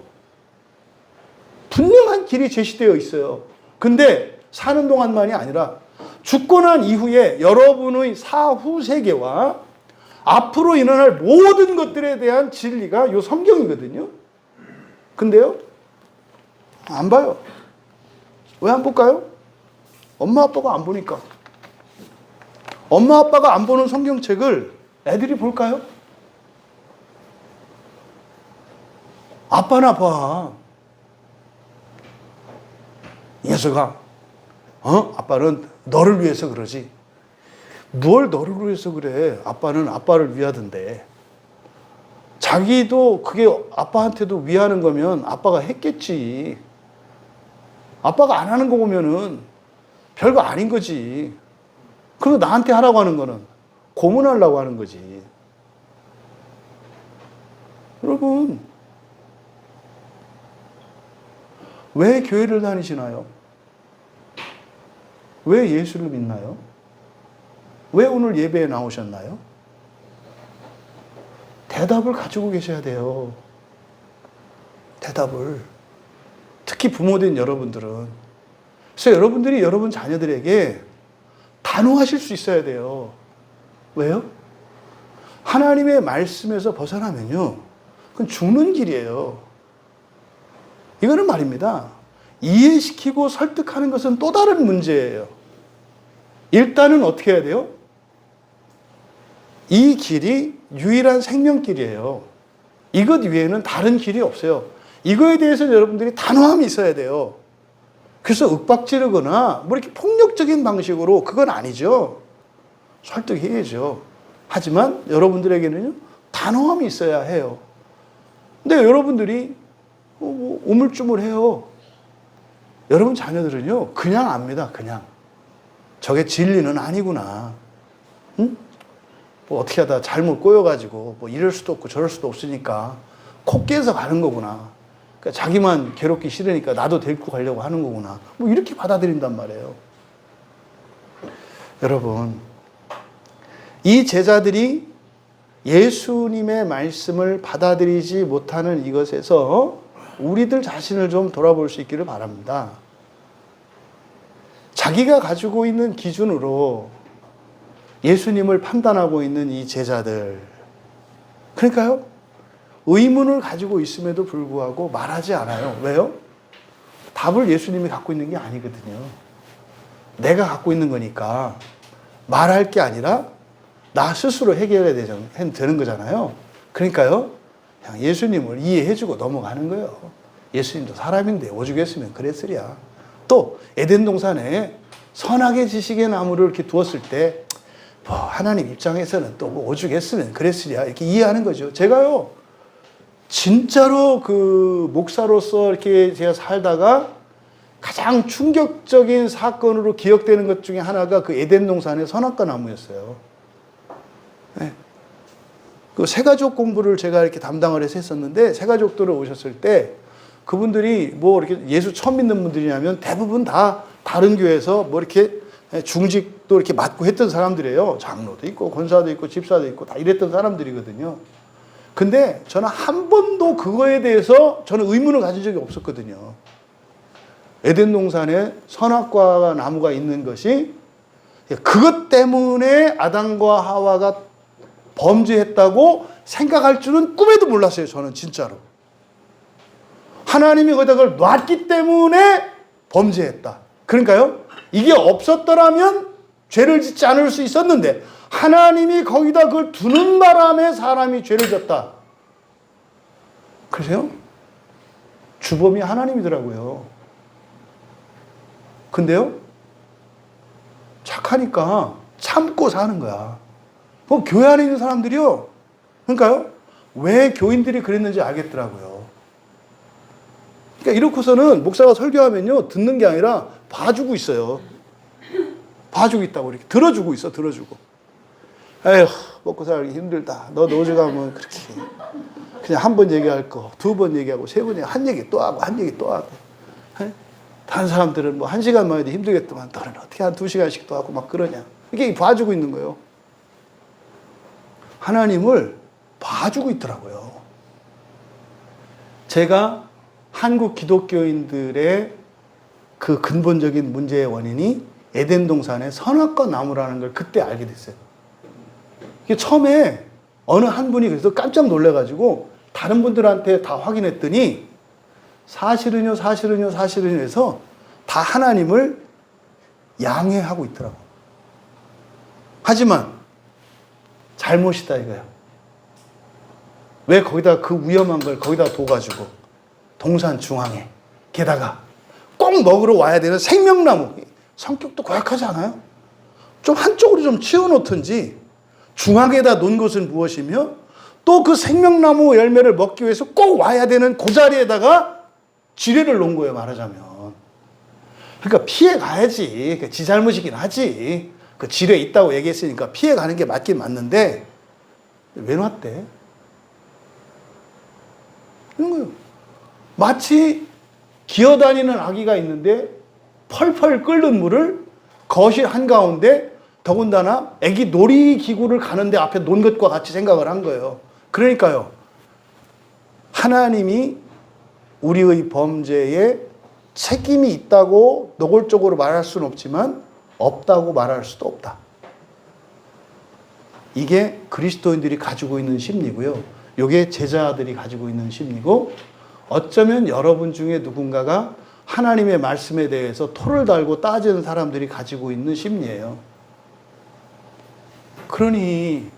분명한 길이 제시되어 있어요. 근데 사는 동안만이 아니라 죽고 난 이후에 여러분의 사후 세계와 앞으로 일어날 모든 것들에 대한 진리가 이 성경이거든요. 근데요, 안 봐요. 왜 안 볼까요? 엄마 아빠가 안 보니까. 엄마 아빠가 안 보는 성경책을 애들이 볼까요? 아빠나 봐. 이 녀석아, 아빠는 너를 위해서 그러지. 뭘 너를 위해서 그래? 아빠는 아빠를 위하던데. 자기도 그게 아빠한테도 위하는 거면 아빠가 했겠지. 아빠가 안 하는 거 보면은 별거 아닌 거지. 그리고 나한테 하라고 하는 거는 고문하려고 하는 거지. 여러분, 왜 교회를 다니시나요? 왜 예수를 믿나요? 왜 오늘 예배에 나오셨나요? 대답을 가지고 계셔야 돼요. 대답을. 특히 부모된 여러분들은 그래서 여러분들이 여러분 자녀들에게 단호하실 수 있어야 돼요. 왜요? 하나님의 말씀에서 벗어나면요, 그건 죽는 길이에요. 이거는 말입니다. 이해시키고 설득하는 것은 또 다른 문제예요. 일단은 어떻게 해야 돼요? 이 길이 유일한 생명길이에요. 이것 외에는 다른 길이 없어요. 이거에 대해서 여러분들이 단호함이 있어야 돼요. 그래서 윽박지르거나 뭐 이렇게 폭력적인 방식으로, 그건 아니죠. 설득해야죠. 하지만 여러분들에게는요, 단호함이 있어야 해요. 근데 여러분들이 우물쭈물해요. 여러분 자녀들은요, 그냥 압니다. 그냥 저게 진리는 아니구나. 응? 뭐 어떻게 하다 잘못 꼬여가지고 뭐 이럴 수도 없고 저럴 수도 없으니까 코 깨서 가는 거구나. 그러니까 자기만 괴롭기 싫으니까 나도 데리고 가려고 하는 거구나. 뭐 이렇게 받아들인단 말이에요. 여러분, 이 제자들이 예수님의 말씀을 받아들이지 못하는 이것에서 우리들 자신을 좀 돌아볼 수 있기를 바랍니다. 자기가 가지고 있는 기준으로 예수님을 판단하고 있는 이 제자들, 그러니까요, 의문을 가지고 있음에도 불구하고 말하지 않아요. 왜요? 답을 예수님이 갖고 있는 게 아니거든요. 내가 갖고 있는 거니까 말할 게 아니라 나 스스로 해결해야 되는 거잖아요. 그러니까요, 그냥 예수님을 이해해주고 넘어가는 거예요. 예수님도 사람인데 오죽했으면 그랬으랴. 또 에덴 동산에 선악의 지식의 나무를 이렇게 두었을 때 뭐 하나님 입장에서는 또 뭐 오죽했으면 그랬으랴, 이렇게 이해하는 거죠. 제가요, 진짜로 그 목사로서 이렇게 제가 살다가 가장 충격적인 사건으로 기억되는 것 중에 하나가 그 에덴 동산의 선악과 나무였어요. 네. 그 새가족 공부를 제가 이렇게 담당을 해서 했었는데, 새가족들을 오셨을 때 그분들이 뭐 이렇게 예수 처음 믿는 분들이냐면 대부분 다 다른 교회에서 뭐 이렇게 중직도 이렇게 맡고 했던 사람들이에요. 장로도 있고 권사도 있고 집사도 있고 다 이랬던 사람들이거든요. 근데 저는 한 번도 그거에 대해서 저는 의문을 가진 적이 없었거든요. 에덴 동산에 선악과 나무가 있는 것이 그것 때문에 아담과 하와가 범죄했다고 생각할 줄은 꿈에도 몰랐어요. 저는 진짜로. 하나님이 거기다 그걸 놨기 때문에 범죄했다. 그러니까요, 이게 없었더라면 죄를 짓지 않을 수 있었는데 하나님이 거기다 그걸 두는 바람에 사람이 죄를 졌다. 그러세요? 주범이 하나님이더라고요. 근데요, 착하니까 참고 사는 거야. 교회 안에 있는 사람들이요, 그러니까요, 왜 교인들이 그랬는지 알겠더라고요. 그러니까 이렇고서는 목사가 설교하면요, 듣는 게 아니라 봐주고 있어요. 봐주고 있다고, 이렇게 들어주고 있어, 들어주고. 에휴, 먹고 살기 힘들다. 너 오죽하면 그렇게 그냥 한 번 얘기할 거 두 번 얘기하고 세 번 얘기, 한 얘기 또 하고 한 얘기 또 하고. 다른 사람들은 뭐 1시간만 해도 힘들겠더만 너는 어떻게 한 2시간씩 또 하고 막 그러냐. 이게 봐주고 있는 거예요. 하나님을 봐주고 있더라고요. 제가 한국 기독교인들의 그 근본적인 문제의 원인이 에덴 동산의 선악과 나무라는 걸 그때 알게 됐어요. 이게 처음에 어느 한 분이 그래서 깜짝 놀라가지고 다른 분들한테 다 확인했더니 사실은요 해서 다 하나님을 양해하고 있더라고. 하지만 잘못이다 이거야. 왜 거기다 그 위험한 걸 거기다 둬가지고 동산 중앙에, 게다가 꼭 먹으러 와야 되는 생명나무, 성격도 고약하지 않아요? 좀 한쪽으로 좀 치워놓든지 중앙에다 놓은 것은 무엇이며 또 그 생명나무 열매를 먹기 위해서 꼭 와야 되는 그 자리에다가 지뢰를 놓은 거예요, 말하자면. 그러니까 피해 가야지. 지 잘못이긴 하지. 그 지뢰 있다고 얘기했으니까 피해 가는 게 맞긴 맞는데 왜 놨대? 이런 거예요. 마치 기어다니는 아기가 있는데 펄펄 끓는 물을 거실 한가운데, 더군다나 아기 놀이기구를 가는데 앞에 놓은 것과 같이 생각을 한 거예요. 그러니까요, 하나님이 우리의 범죄에 책임이 있다고 노골적으로 말할 수는 없지만 없다고 말할 수도 없다. 이게 그리스도인들이 가지고 있는 심리고요. 이게 제자들이 가지고 있는 심리고, 어쩌면 여러분 중에 누군가가 하나님의 말씀에 대해서 토를 달고 따지는 사람들이 가지고 있는 심리예요. 그러니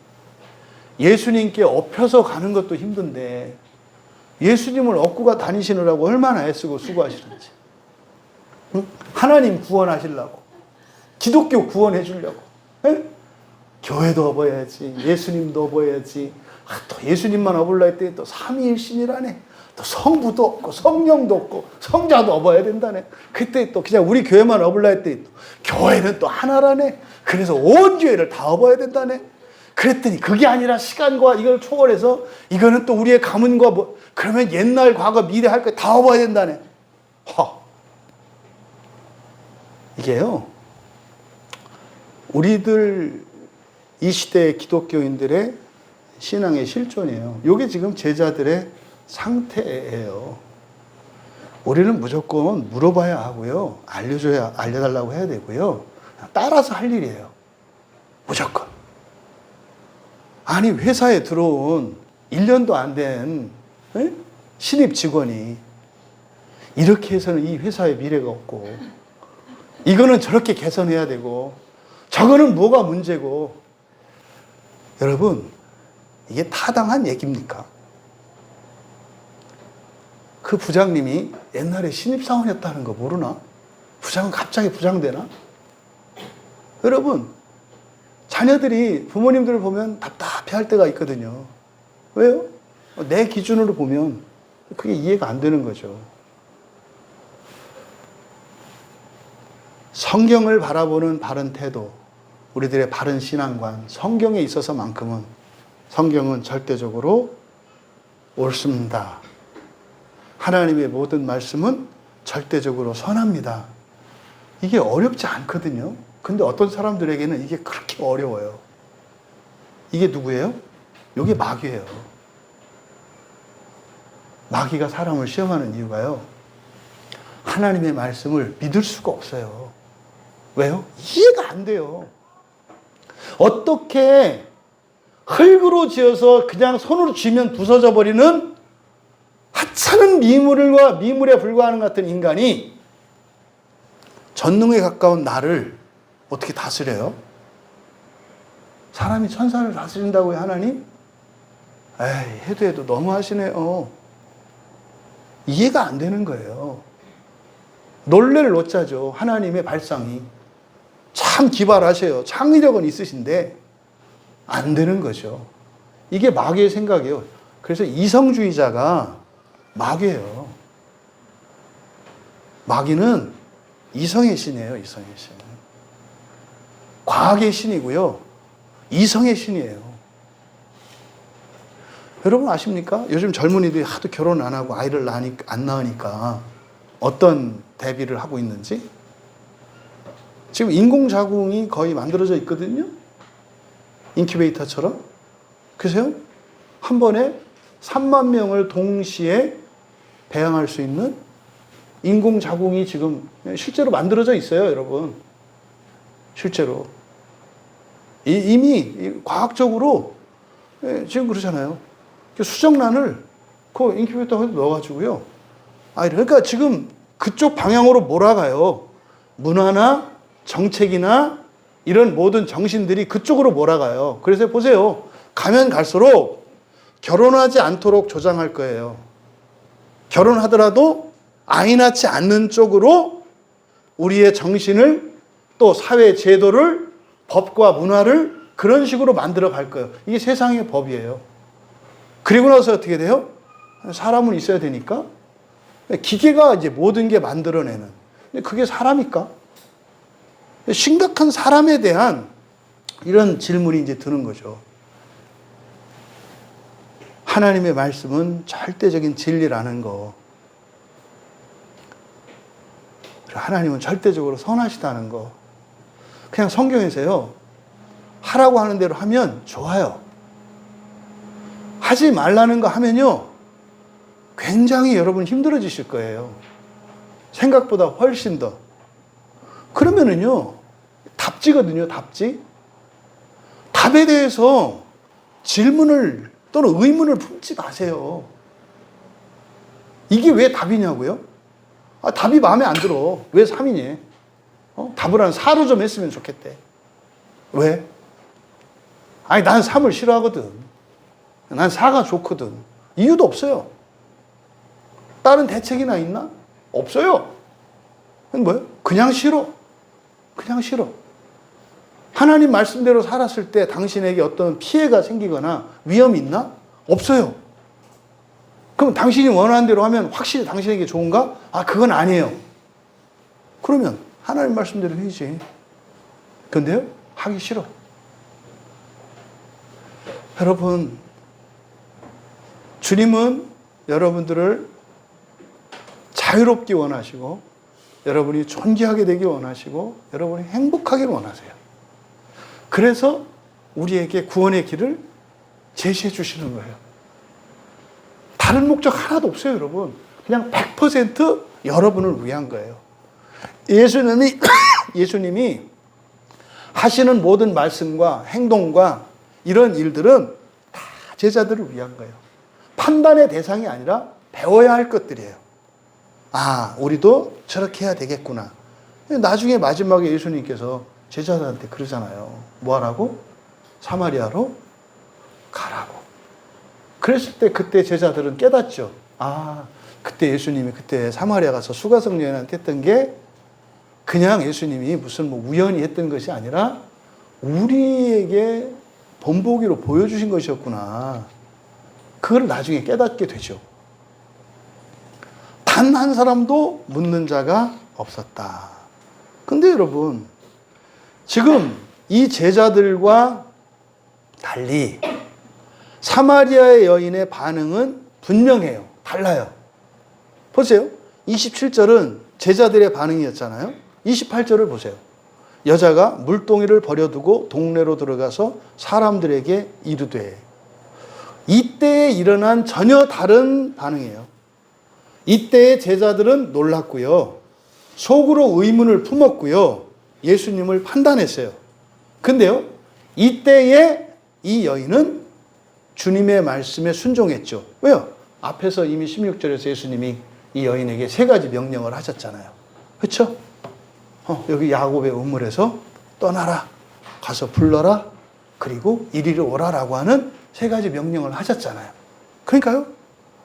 예수님께 업혀서 가는 것도 힘든데 예수님을 업고 다니시느라고 얼마나 애쓰고 수고하시는지. 응? 하나님 구원하시려고, 기독교 구원해 주려고, 응? 교회도 업어야지, 예수님도 업어야지. 또 예수님만 업으려 했더니 또 삼위일신이라네. 또 성부도 없고 성령도 없고 성자도 업어야 된다네. 그때 또 그냥 우리 교회만 업으려 했더니 또 교회는 또 하나라네. 그래서 온 교회를 다 업어야 된다네. 그랬더니 그게 아니라 시간과 이걸 초월해서 이거는 또 우리의 가문과 뭐, 그러면 옛날 과거 미래 할 거 다 업어야 된다네. 이게요, 우리들 이 시대의 기독교인들의 신앙의 실존이에요. 이게 지금 제자들의 상태예요. 우리는 무조건 물어봐야 하고요, 알려달라고 해야 되고요, 따라서 할 일이에요. 무조건. 아니, 회사에 들어온 1년도 안 된 신입 직원이 이렇게 해서는 이 회사의 미래가 없고, 이거는 저렇게 개선해야 되고, 저거는 뭐가 문제고. 여러분, 이게 타당한 얘기입니까? 그 부장님이 옛날에 신입사원이었다는 거 모르나? 부장은 갑자기 부장되나? 여러분, 자녀들이 부모님들을 보면 답답해 할 때가 있거든요. 왜요? 내 기준으로 보면 그게 이해가 안 되는 거죠. 성경을 바라보는 바른 태도, 우리들의 바른 신앙관, 성경에 있어서만큼은 성경은 절대적으로 옳습니다. 하나님의 모든 말씀은 절대적으로 선합니다. 이게 어렵지 않거든요. 근데 어떤 사람들에게는 이게 그렇게 어려워요. 이게 누구예요? 이게 마귀예요. 마귀가 사람을 시험하는 이유가요, 하나님의 말씀을 믿을 수가 없어요. 왜요? 이해가 안 돼요. 어떻게 흙으로 지어서 그냥 손으로 쥐면 부서져 버리는 하찮은 미물에 불과하는 것 같은 인간이 전능에 가까운 나를 어떻게 다스려요? 사람이 천사를 다스린다고요, 하나님? 에이, 해도 너무 하시네요. 이해가 안 되는 거예요. 놀래를 놓자죠. 하나님의 발상이 참 기발하셔요. 창의력은 있으신데 안 되는 거죠. 이게 마귀의 생각이에요. 그래서 이성주의자가 마귀예요. 마귀는 이성의 신이에요. 이성의 신. 과학의 신이고요, 이성의 신이에요. 여러분 아십니까? 요즘 젊은이들이 하도 결혼 안 하고 아이를 안 낳으니까 어떤 대비를 하고 있는지. 지금 인공자궁이 거의 만들어져 있거든요. 인큐베이터처럼. 그래서요, 한 번에 3만 명을 동시에 배양할 수 있는 인공자궁이 지금 실제로 만들어져 있어요, 여러분. 실제로. 이미 과학적으로 지금 그러잖아요. 수정란을 그 인큐베이터에 넣어가지고요. 그러니까 지금 그쪽 방향으로 몰아가요. 문화나 정책이나 이런 모든 정신들이 그쪽으로 몰아가요. 그래서 보세요. 가면 갈수록 결혼하지 않도록 조장할 거예요. 결혼하더라도 아이 낳지 않는 쪽으로 우리의 정신을, 또 사회 제도를, 법과 문화를 그런 식으로 만들어 갈 거예요. 이게 세상의 법이에요. 그리고 나서 어떻게 돼요? 사람은 있어야 되니까 기계가 이제 모든 게 만들어내는. 그게 사람일까? 심각한 사람에 대한 이런 질문이 이제 드는 거죠. 하나님의 말씀은 절대적인 진리라는 거. 하나님은 절대적으로 선하시다는 거. 그냥 성경에서요, 하라고 하는 대로 하면 좋아요. 하지 말라는 거 하면요, 굉장히 여러분 힘들어지실 거예요. 생각보다 훨씬 더. 그러면은요, 답지거든요, 답지. 답에 대해서 질문을 또는 의문을 품지 마세요. 이게 왜 답이냐고요? 답이 마음에 안 들어. 왜 3이니? 답을 한 4로 좀 했으면 좋겠대. 왜? 아니, 난 3을 싫어하거든. 난 4가 좋거든. 이유도 없어요. 다른 대책이나 있나? 없어요. 그건 뭐예요? 그냥 싫어. 그냥 싫어. 하나님 말씀대로 살았을 때 당신에게 어떤 피해가 생기거나 위험이 있나? 없어요. 그럼 당신이 원하는 대로 하면 확실히 당신에게 좋은가? 그건 아니에요. 그러면 하나님 말씀대로 해야지. 근데요, 하기 싫어. 여러분, 주님은 여러분들을 자유롭게 원하시고, 여러분이 존귀하게 되기 원하시고, 여러분이 행복하기를 원하세요. 그래서 우리에게 구원의 길을 제시해 주시는 거예요. 다른 목적 하나도 없어요, 여러분. 그냥 100% 여러분을 위한 거예요. 예수님이 하시는 모든 말씀과 행동과 이런 일들은 다 제자들을 위한 거예요. 판단의 대상이 아니라 배워야 할 것들이에요. 우리도 저렇게 해야 되겠구나. 나중에 마지막에 예수님께서 제자들한테 그러잖아요. 뭐 하라고? 사마리아로 가라고. 그랬을 때 그때 제자들은 깨닫죠. 그때 예수님이 그때 사마리아 가서 수가성 여인한테 했던 게 그냥 예수님이 무슨 우연히 했던 것이 아니라 우리에게 본보기로 보여주신 것이었구나. 그걸 나중에 깨닫게 되죠. 단 한 사람도 묻는 자가 없었다. 근데 여러분, 지금 이 제자들과 달리 사마리아의 여인의 반응은 분명해요. 달라요. 보세요. 27절은 제자들의 반응이었잖아요. 28절을 보세요. 여자가 물동이를 버려두고 동네로 들어가서 사람들에게 이르되. 이때에 일어난 전혀 다른 반응이에요. 이때의 제자들은 놀랐고요. 속으로 의문을 품었고요. 예수님을 판단했어요. 근데요, 이때에 이 여인은 주님의 말씀에 순종했죠. 왜요? 앞에서 이미 16절에서 예수님이 이 여인에게 3가지 명령을 하셨잖아요. 그렇죠? 여기 야곱의 우물에서 떠나라, 가서 불러라, 그리고 이리로 오라라고 하는 3가지 명령을 하셨잖아요. 그러니까요,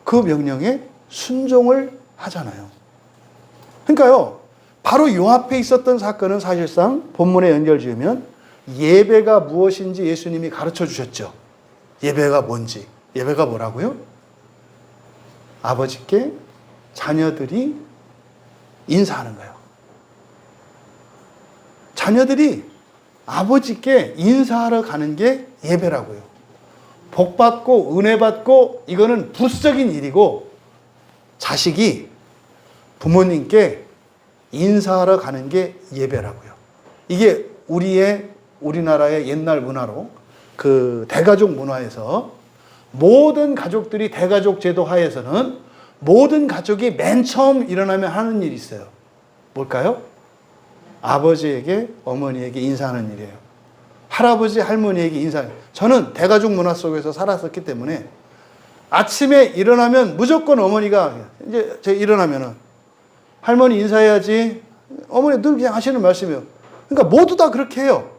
그 명령에 순종을 하잖아요. 그러니까요, 바로 요 앞에 있었던 사건은 사실상 본문에 연결 지으면 예배가 무엇인지 예수님이 가르쳐 주셨죠. 예배가 뭔지. 예배가 뭐라고요? 아버지께 자녀들이 인사하는 거예요. 자녀들이 아버지께 인사하러 가는 게 예배라고요. 복 받고 은혜 받고 이거는 부수적인 일이고, 자식이 부모님께 인사하러 가는 게 예배라고요. 이게 우리나라의 옛날 문화로 그 대가족 문화에서 모든 가족들이 대가족 제도 하에서는 모든 가족이 맨 처음 일어나면 하는 일이 있어요. 뭘까요? 아버지에게 어머니에게 인사하는 일이에요. 할아버지 할머니에게 인사해요. 저는 대가족 문화 속에서 살았었기 때문에 아침에 일어나면 무조건 어머니가 이제 제가 일어나면은 할머니 인사해야지. 어머니 늘 그냥 하시는 말씀이에요. 그러니까 모두 다 그렇게 해요.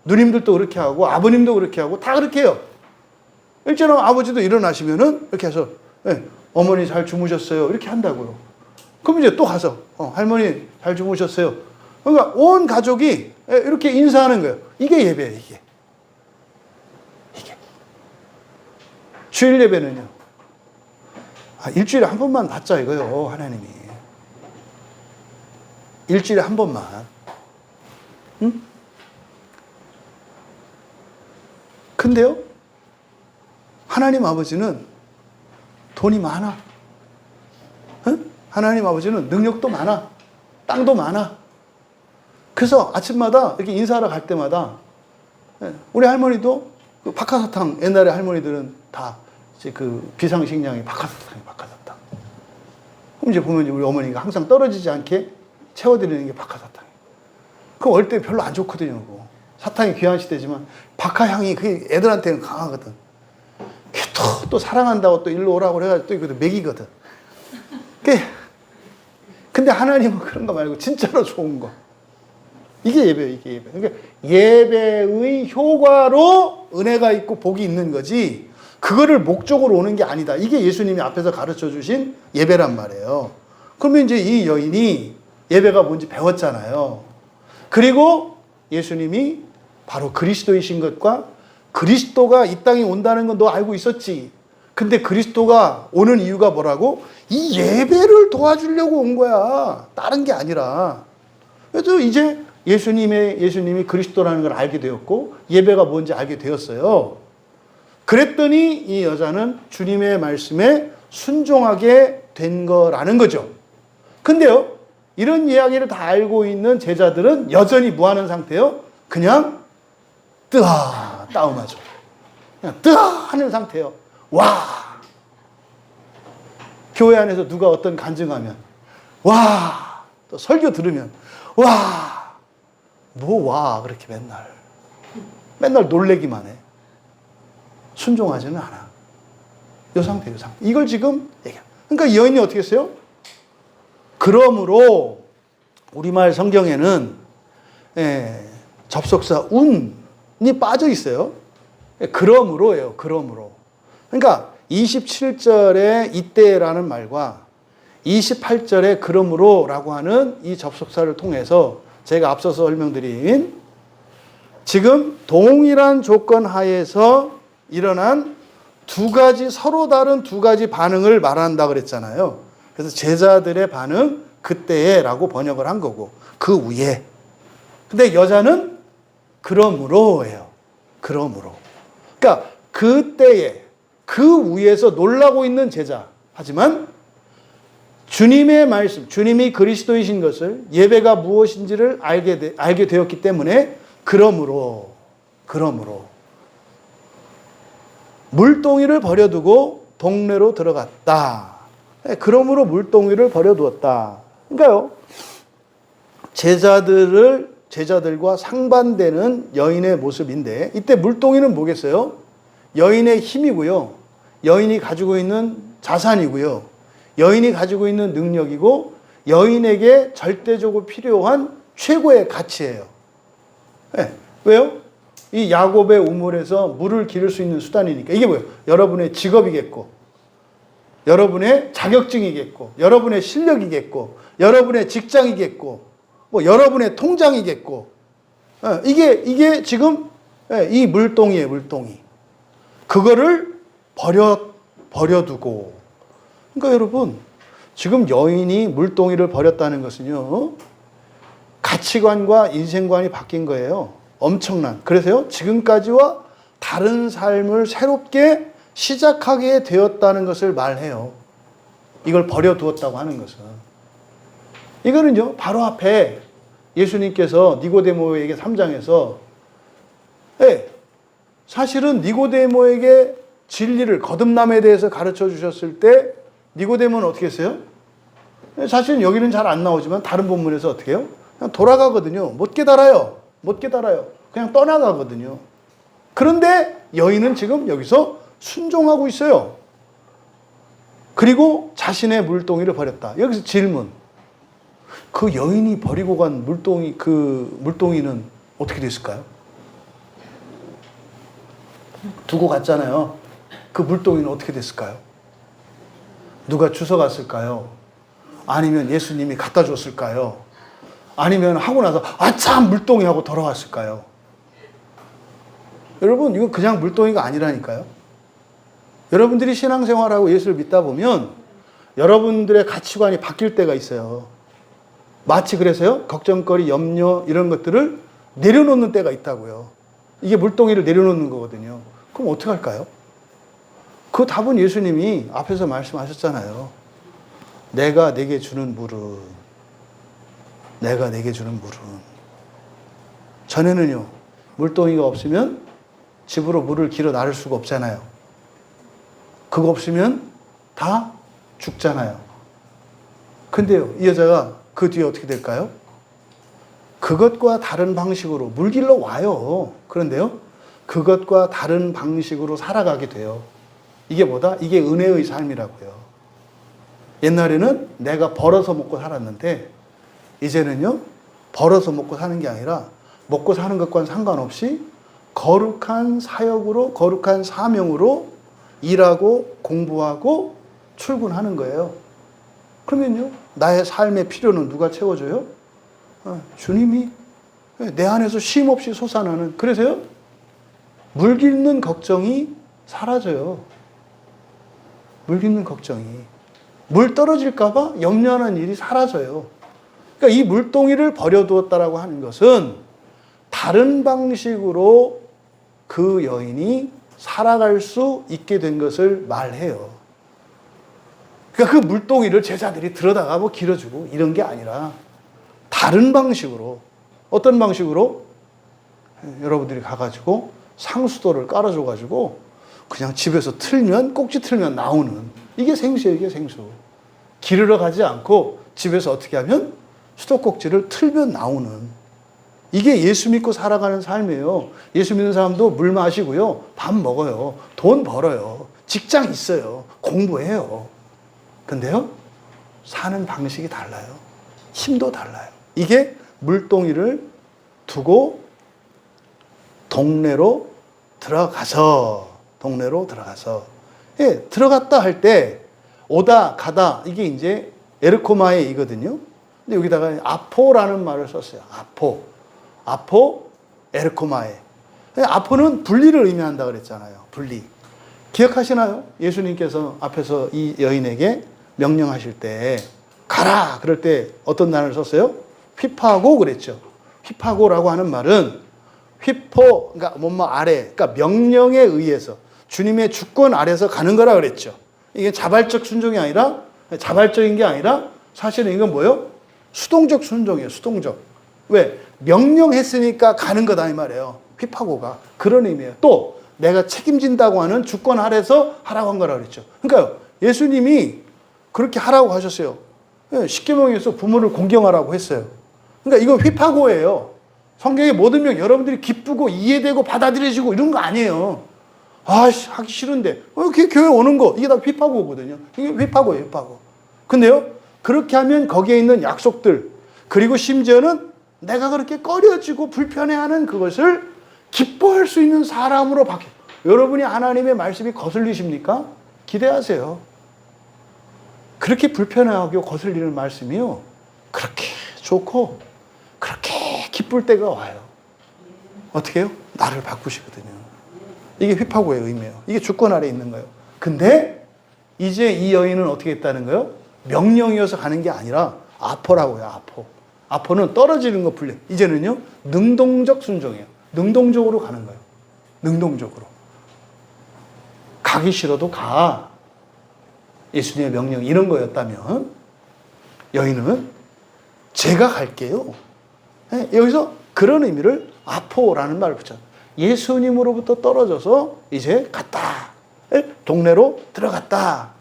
누님들도 그렇게 하고 아버님도 그렇게 하고 다 그렇게 해요. 일제는 아버지도 일어나시면은 이렇게 해서 어머니 잘 주무셨어요 이렇게 한다고요. 그럼 이제 또 가서 할머니 잘 주무셨어요. 그러니까 온 가족이 이렇게 인사하는 거예요. 이게 예배예요. 이게 주일 예배는요, 일주일에 한 번만 받자 이거요. 하나님이 일주일에 한 번만. 응? 근데요, 하나님 아버지는 돈이 많아. 응? 하나님 아버지는 능력도 많아. 땅도 많아. 그래서 아침마다 이렇게 인사하러 갈 때마다 우리 할머니도 그 박하사탕, 옛날에 할머니들은 다 이제 그 비상식량이 박하사탕. 그럼 이제 보면 우리 어머니가 항상 떨어지지 않게 채워드리는 게 박하사탕이에요. 그럼 어릴 때 별로 안 좋거든요. 그거. 사탕이 귀한 시대지만 박하향이 그게 애들한테는 강하거든. 또 사랑한다고 또 일로 오라고 그래가지고 또 이거 먹이거든. 근데 하나님은 그런 거 말고 진짜로 좋은 거. 이게 예배예요, 이게 예배. 그러니까 예배의 효과로 은혜가 있고 복이 있는 거지, 그거를 목적으로 오는 게 아니다. 이게 예수님이 앞에서 가르쳐 주신 예배란 말이에요. 그러면 이제 이 여인이 예배가 뭔지 배웠잖아요. 그리고 예수님이 바로 그리스도이신 것과 그리스도가 이 땅에 온다는 건 너 알고 있었지. 근데 그리스도가 오는 이유가 뭐라고? 이 예배를 도와주려고 온 거야. 다른 게 아니라. 그래서 이제 예수님이 그리스도라는 걸 알게 되었고 예배가 뭔지 알게 되었어요. 그랬더니 이 여자는 주님의 말씀에 순종하게 된 거라는 거죠. 근데요, 이런 이야기를 다 알고 있는 제자들은 여전히 무하는 상태예요. 그냥 뜨아 따음하죠. 그냥 뜨아 하는 상태예요. 와! 교회 안에서 누가 어떤 간증하면 와! 또 설교 들으면 와! 뭐 와? 그렇게 맨날 놀래기만 해. 순종하지는 않아. 이 상태. 이걸 지금 얘기해. 그러니까 이 여인이 어떻게 했어요? 그러므로 우리말 성경에는 접속사 운이 빠져 있어요. 그러므로예요. 그러므로. 그러니까 27절에 이때라는 말과 28절에 그러므로라고 하는 이 접속사를 통해서 제가 앞서서 설명드린 지금 동일한 조건 하에서 일어난 두 가지, 서로 다른 두 가지 반응을 말한다 그랬잖아요. 그래서 제자들의 반응 그때에라고 번역을 한 거고, 그 위에. 근데 여자는 그러므로예요. 그러므로. 그러니까 그때에 그 위에서 놀라고 있는 제자. 하지만 주님의 말씀, 주님이 그리스도이신 것을, 예배가 무엇인지를 알게 되었기 때문에 그러므로 물동이를 버려두고 동네로 들어갔다. 그러므로 물동이를 버려두었다. 그러니까요, 제자들과 상반되는 여인의 모습인데, 이때 물동이는 뭐겠어요? 여인의 힘이고요. 여인이 가지고 있는 자산이고요. 여인이 가지고 있는 능력이고, 여인에게 절대적으로 필요한 최고의 가치예요. 네. 왜요? 이 야곱의 우물에서 물을 기를 수 있는 수단이니까. 이게 뭐예요? 여러분의 직업이겠고, 여러분의 자격증이겠고, 여러분의 실력이겠고, 여러분의 직장이겠고, 뭐 여러분의 통장이겠고. 이게 지금 이 물동이에요, 물동이. 그거를 버려두고. 그러니까 여러분, 지금 여인이 물동이를 버렸다는 것은요, 가치관과 인생관이 바뀐 거예요. 엄청난. 그래서요, 지금까지와 다른 삶을 새롭게 시작하게 되었다는 것을 말해요. 이걸 버려두었다고 하는 것은. 이거는요, 바로 앞에 예수님께서 니고데모에게 3장에서 사실은 니고데모에게 진리를, 거듭남에 대해서 가르쳐 주셨을 때 니고데모는 어떻게 했어요? 사실은 여기는 잘 안 나오지만 다른 본문에서 어떻게 해요? 그냥 돌아가거든요. 못 깨달아요. 그냥 떠나가거든요. 그런데 여인은 지금 여기서 순종하고 있어요. 그리고 자신의 물동이를 버렸다. 여기서 질문. 그 여인이 버리고 간 물동이는 어떻게 됐을까요? 두고 갔잖아요. 그 물동이는 어떻게 됐을까요? 누가 주워갔을까요? 아니면 예수님이 갖다 줬을까요? 아니면 하고 나서 아참 물동이 하고 돌아왔을까요? 여러분, 이건 그냥 물동이가 아니라니까요. 여러분들이 신앙생활하고 예수를 믿다 보면 여러분들의 가치관이 바뀔 때가 있어요. 마치 그래서요, 걱정거리, 염려 이런 것들을 내려놓는 때가 있다고요. 이게 물동이를 내려놓는 거거든요. 그럼 어떻게 할까요? 그 답은 예수님이 앞에서 말씀하셨잖아요. 내가 내게 주는 물은 전에는요, 물동이가 없으면 집으로 물을 길어 나를 수가 없잖아요. 그거 없으면 다 죽잖아요. 근데요, 이 여자가 그 뒤에 어떻게 될까요? 그것과 다른 방식으로 물길로 와요. 그런데요, 그것과 다른 방식으로 살아가게 돼요. 이게 뭐다? 이게 은혜의 삶이라고요. 옛날에는 내가 벌어서 먹고 살았는데 이제는요, 벌어서 먹고 사는 게 아니라 먹고 사는 것과는 상관없이 거룩한 사역으로, 거룩한 사명으로 일하고 공부하고 출근하는 거예요. 그러면요, 나의 삶의 필요는 누가 채워줘요? 주님이 내 안에서 쉼없이 솟아나는. 그래서요, 물 깃는 걱정이 사라져요. 물 깃는 걱정이. 물 떨어질까봐 염려하는 일이 사라져요. 그러니까 이 물동이를 버려두었다라고 하는 것은 다른 방식으로 그 여인이 살아갈 수 있게 된 것을 말해요. 그러니까 그 물동이를 제자들이 들여다가 뭐 길어주고 이런 게 아니라 다른 방식으로, 어떤 방식으로? 여러분들이 가가지고 상수도를 깔아줘가지고 그냥 집에서 틀면, 꼭지 틀면 나오는, 이게 생수예요, 이게 생수. 기르러 가지 않고 집에서 어떻게 하면 수도꼭지를 틀면 나오는, 이게 예수 믿고 살아가는 삶이에요. 예수 믿는 사람도 물 마시고요, 밥 먹어요, 돈 벌어요, 직장 있어요, 공부해요. 근데요, 사는 방식이 달라요. 힘도 달라요. 이게 물동이를 두고 동네로 들어가서, 예, 들어갔다 할 때 오다 가다, 이게 이제 에르코마에이거든요. 근데 여기다가 아포라는 말을 썼어요. 아포 에르코마에. 아포는 분리를 의미한다 그랬잖아요. 분리. 기억하시나요? 예수님께서 앞에서 이 여인에게 명령하실 때 가라 그럴 때 어떤 단어를 썼어요? 휘파고 그랬죠. 휘파고라고 하는 말은 휘포, 그러니까 뭐뭐 아래, 그러니까 명령에 의해서 주님의 주권 아래서 가는 거라 그랬죠. 이게 자발적 순종이 아니라, 자발적인 게 아니라 사실은 이건 뭐예요? 수동적 순종이에요. 수동적. 왜? 명령했으니까 가는 거다 이 말이에요. 휘파고가 그런 의미예요. 또 내가 책임진다고 하는 주권 아래서 하라고 한 거라 그랬죠. 그러니까요, 예수님이 그렇게 하라고 하셨어요. 십계명에서 부모를 공경하라고 했어요. 그러니까 이건 휘파고예요. 성경의 모든 명 여러분들이 기쁘고 이해되고 받아들여지고 이런 거 아니에요. 아씨, 하기 싫은데 이렇게 교회 오는 거, 이게 다 휘파고거든요. 이게 휘파고예요, 휘파고. 근데요, 그렇게 하면 거기에 있는 약속들, 그리고 심지어는 내가 그렇게 꺼려지고 불편해하는 그것을 기뻐할 수 있는 사람으로 바뀌어요. 여러분이 하나님의 말씀이 거슬리십니까? 기대하세요. 그렇게 불편하고 거슬리는 말씀이요, 그렇게 좋고 그렇게 기쁠 때가 와요. 어떻게 해요? 나를 바꾸시거든요. 이게 휘파고의 의미예요. 이게 주권 아래에 있는 거예요. 근데 이제 이 여인은 어떻게 했다는 거예요? 명령이어서 가는 게 아니라 아포라고요. 아포는 떨어지는 거 분리. 이제는요, 능동적 순종이에요. 능동적으로 가는 거예요. 능동적으로. 가기 싫어도 가. 예수님의 명령 이런 거였다면 여인은 제가 갈게요. 여기서 그런 의미를 아포라는 말을 붙여요. 예수님으로부터 떨어져서 이제 갔다. 동네로 들어갔다.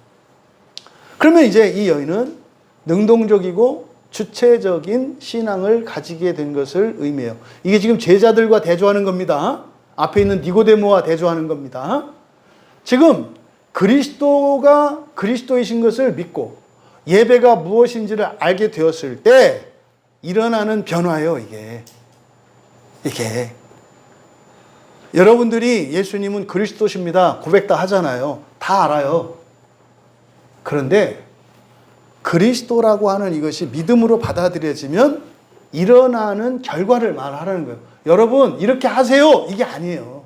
그러면 이제 이 여인은 능동적이고 주체적인 신앙을 가지게 된 것을 의미해요. 이게 지금 제자들과 대조하는 겁니다. 앞에 있는 니고데모와 대조하는 겁니다. 지금 그리스도가 그리스도이신 것을 믿고 예배가 무엇인지를 알게 되었을 때 일어나는 변화예요, 이게. 여러분들이 예수님은 그리스도십니다 고백 다 하잖아요. 다 알아요. 그런데 그리스도라고 하는 이것이 믿음으로 받아들여지면 일어나는 결과를 말하라는 거예요. 여러분, 이렇게 하세요, 이게 아니에요.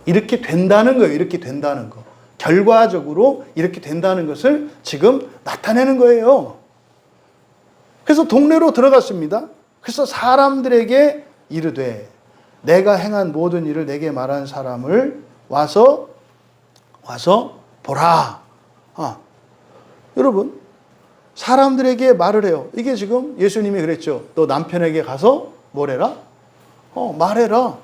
이렇게 된다는 거예요. 이렇게 된다는 거. 결과적으로 이렇게 된다는 것을 지금 나타내는 거예요. 그래서 동네로 들어갔습니다. 그래서 사람들에게 이르되 내가 행한 모든 일을 내게 말한 사람을 와서 보라. 여러분, 사람들에게 말을 해요. 이게 지금 예수님이 그랬죠. 너 남편에게 가서 뭐래라? 말해라.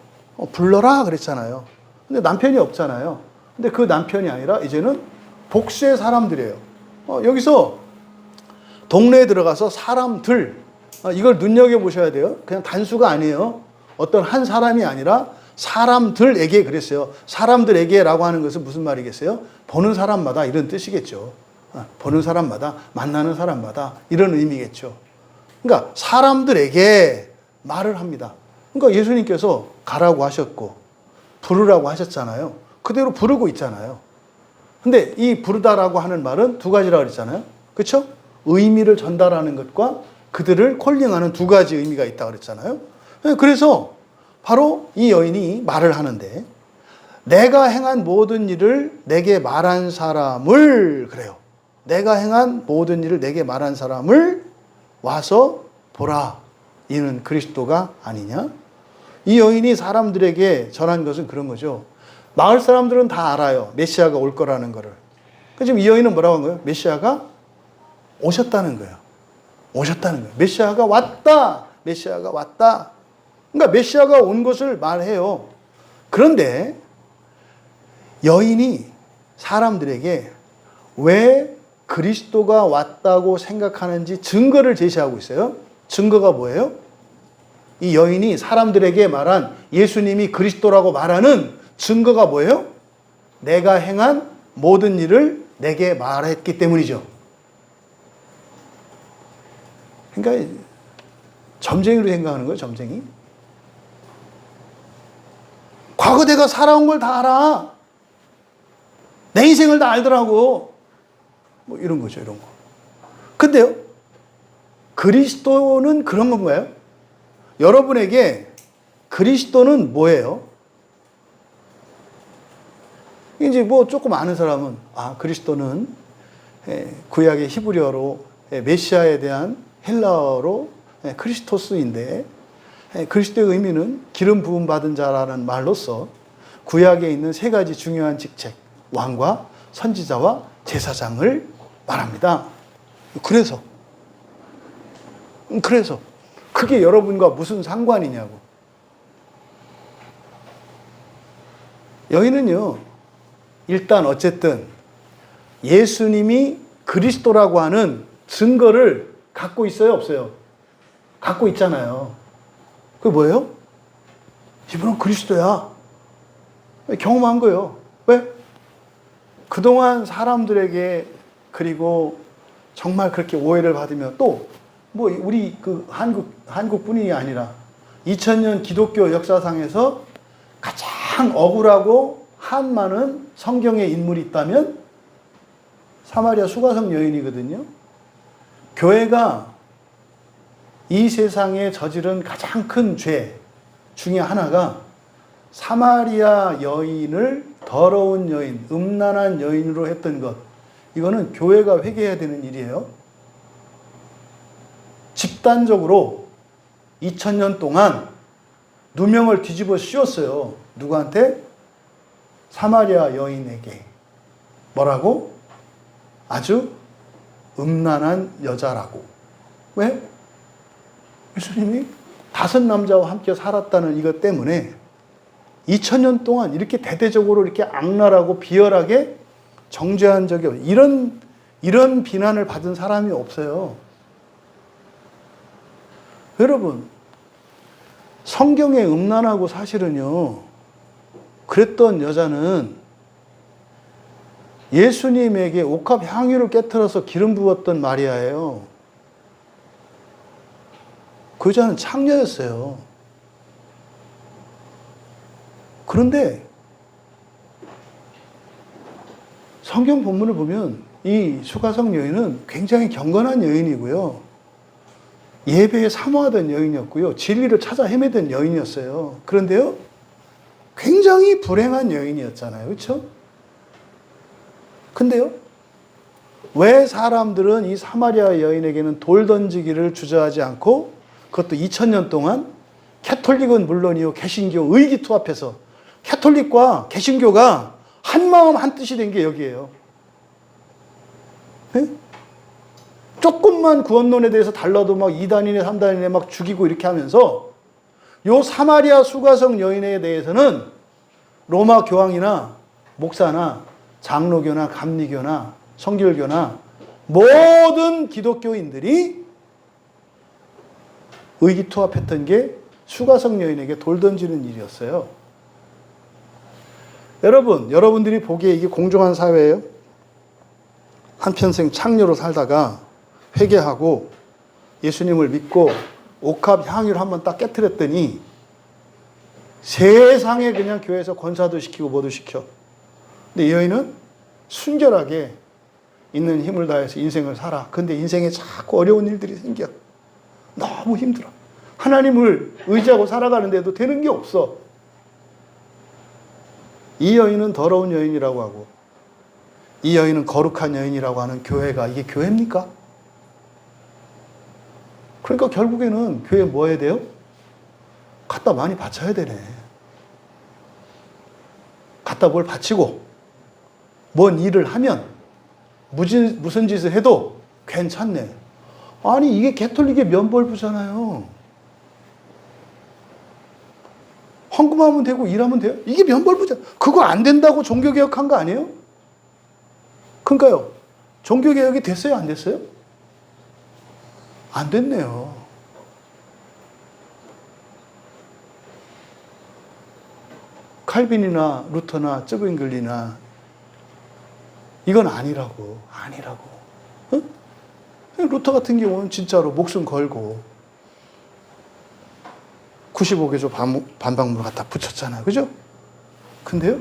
불러라 그랬잖아요. 근데 남편이 없잖아요. 근데 그 남편이 아니라 이제는 복수의 사람들이에요. 여기서 동네에 들어가서 사람들, 이걸 눈여겨보셔야 돼요. 그냥 단수가 아니에요. 어떤 한 사람이 아니라 사람들에게 그랬어요. 사람들에게라고 하는 것은 무슨 말이겠어요? 보는 사람마다 이런 뜻이겠죠. 보는 사람마다, 만나는 사람마다 이런 의미겠죠. 그러니까 사람들에게 말을 합니다. 그러니까 예수님께서 가라고 하셨고 부르라고 하셨잖아요. 그대로 부르고 있잖아요. 근데 이 부르다라고 하는 말은 두 가지라고 그랬잖아요. 그렇죠? 의미를 전달하는 것과 그들을 콜링하는 두 가지 의미가 있다고 그랬잖아요. 그래서 바로 이 여인이 말을 하는데 내가 행한 모든 일을 내게 말한 사람을 그래요. 내가 행한 모든 일을 내게 말한 사람을 와서 보라. 이는 그리스도가 아니냐? 이 여인이 사람들에게 전한 것은 그런 거죠. 마을 사람들은 다 알아요. 메시아가 올 거라는 거를. 지금 이 여인은 뭐라고 한 거예요? 메시아가 오셨다는 거예요. 오셨다는 거예요. 메시아가 왔다. 메시아가 왔다. 그러니까 메시아가 온 것을 말해요. 그런데 여인이 사람들에게 왜 그리스도가 왔다고 생각하는지 증거를 제시하고 있어요. 증거가 뭐예요? 이 여인이 사람들에게 말한 예수님이 그리스도라고 말하는 증거가 뭐예요? 내가 행한 모든 일을 내게 말했기 때문이죠. 그러니까 점쟁이로 생각하는 거예요, 점쟁이. 과거 내가 살아온 걸 다 알아. 내 인생을 다 알더라고. 뭐 이런 거죠, 이런 거. 근데요, 그리스도는 그런 건가요? 여러분에게 그리스도는 뭐예요? 이제 뭐 조금 아는 사람은 그리스도는 구약의 히브리어로 메시아에 대한 헬라어로 크리스토스인데 그리스도의 의미는 기름 부음 받은 자라는 말로서 구약에 있는 세 가지 중요한 직책, 왕과 선지자와 제사장을 말합니다. 그래서 그게 여러분과 무슨 상관이냐고. 여기는요, 일단 어쨌든 예수님이 그리스도라고 하는 증거를 갖고 있어요, 없어요? 갖고 있잖아요. 그게 뭐예요? 이분은 그리스도야. 경험한 거예요. 왜? 그동안 사람들에게 그리고 정말 그렇게 오해를 받으며 또 뭐 우리 그 한국뿐이 아니라 2000년 기독교 역사상에서 가장 억울하고 한 많은 성경의 인물이 있다면 사마리아 수가성 여인이거든요. 교회가 이 세상에 저지른 가장 큰 죄 중에 하나가 사마리아 여인을 더러운 여인, 음란한 여인으로 했던 것. 이거는 교회가 회개해야 되는 일이에요. 집단적으로 2000년 동안 누명을 뒤집어 씌웠어요. 누구한테? 사마리아 여인에게. 뭐라고? 아주 음란한 여자라고. 왜? 예수님이 5 남자와 함께 살았다는 이것 때문에 2000년 동안 이렇게 대대적으로 이렇게 악랄하고 비열하게 정죄한 적이 없어요. 이런 비난을 받은 사람이 없어요. 여러분, 성경에 음란하고 사실은요, 그랬던 여자는 예수님에게 옥합 향유를 깨트려서 기름 부었던 마리아예요. 그 여자는 창녀였어요. 그런데 성경 본문을 보면 이 수가성 여인은 굉장히 경건한 여인이고요. 예배에 사모하던 여인이었고요. 진리를 찾아 헤매던 여인이었어요. 그런데요, 굉장히 불행한 여인이었잖아요. 그렇죠? 근데요, 왜 사람들은 이 사마리아 여인에게는 돌 던지기를 주저하지 않고 그것도 2000년 동안 캐톨릭은 물론이요, 개신교 의기투합해서 캐톨릭과 개신교가 한마음 한뜻이 된 게 여기에요. 네? 조금만 구원론에 대해서 달라도 막 2단이네 3단이네 막 죽이고 이렇게 하면서 요 사마리아 수가성 여인에 대해서는 로마 교황이나 목사나 장로교나 감리교나 성결교나 모든 기독교인들이 의기투합했던 게 수가성 여인에게 돌 던지는 일이었어요. 여러분들이 보기에 이게 공정한 사회예요? 한평생 창녀로 살다가 회개하고 예수님을 믿고 옥합 향유를 한번 딱 깨트렸더니 세상에 그냥 교회에서 권사도 시키고 뭐도 시켜. 근데 이 여인은 순결하게 있는 힘을 다해서 인생을 살아. 근데 인생에 자꾸 어려운 일들이 생겨. 너무 힘들어. 하나님을 의지하고 살아가는데도 되는 게 없어. 이 여인은 더러운 여인이라고 하고 이 여인은 거룩한 여인이라고 하는 교회가 이게 교회입니까? 그러니까 결국에는 교회 뭐 해야 돼요? 갖다 많이 바쳐야 되네. 갖다 뭘 바치고 뭔 일을 하면 무슨 짓을 해도 괜찮네. 아니 이게 개톨릭의 면벌부잖아요. 헌금하면 되고 일하면 돼요. 이게 면벌부잖아. 그거 안 된다고 종교개혁한 거 아니에요? 그러니까요. 종교개혁이 됐어요? 안 됐어요? 안 됐네요. 칼빈이나 루터나 쯔빙글리나 이건 아니라고. 어? 루터 같은 경우는 진짜로 목숨 걸고 95개조 반박문을 갖다 붙였잖아요. 그죠? 근데요?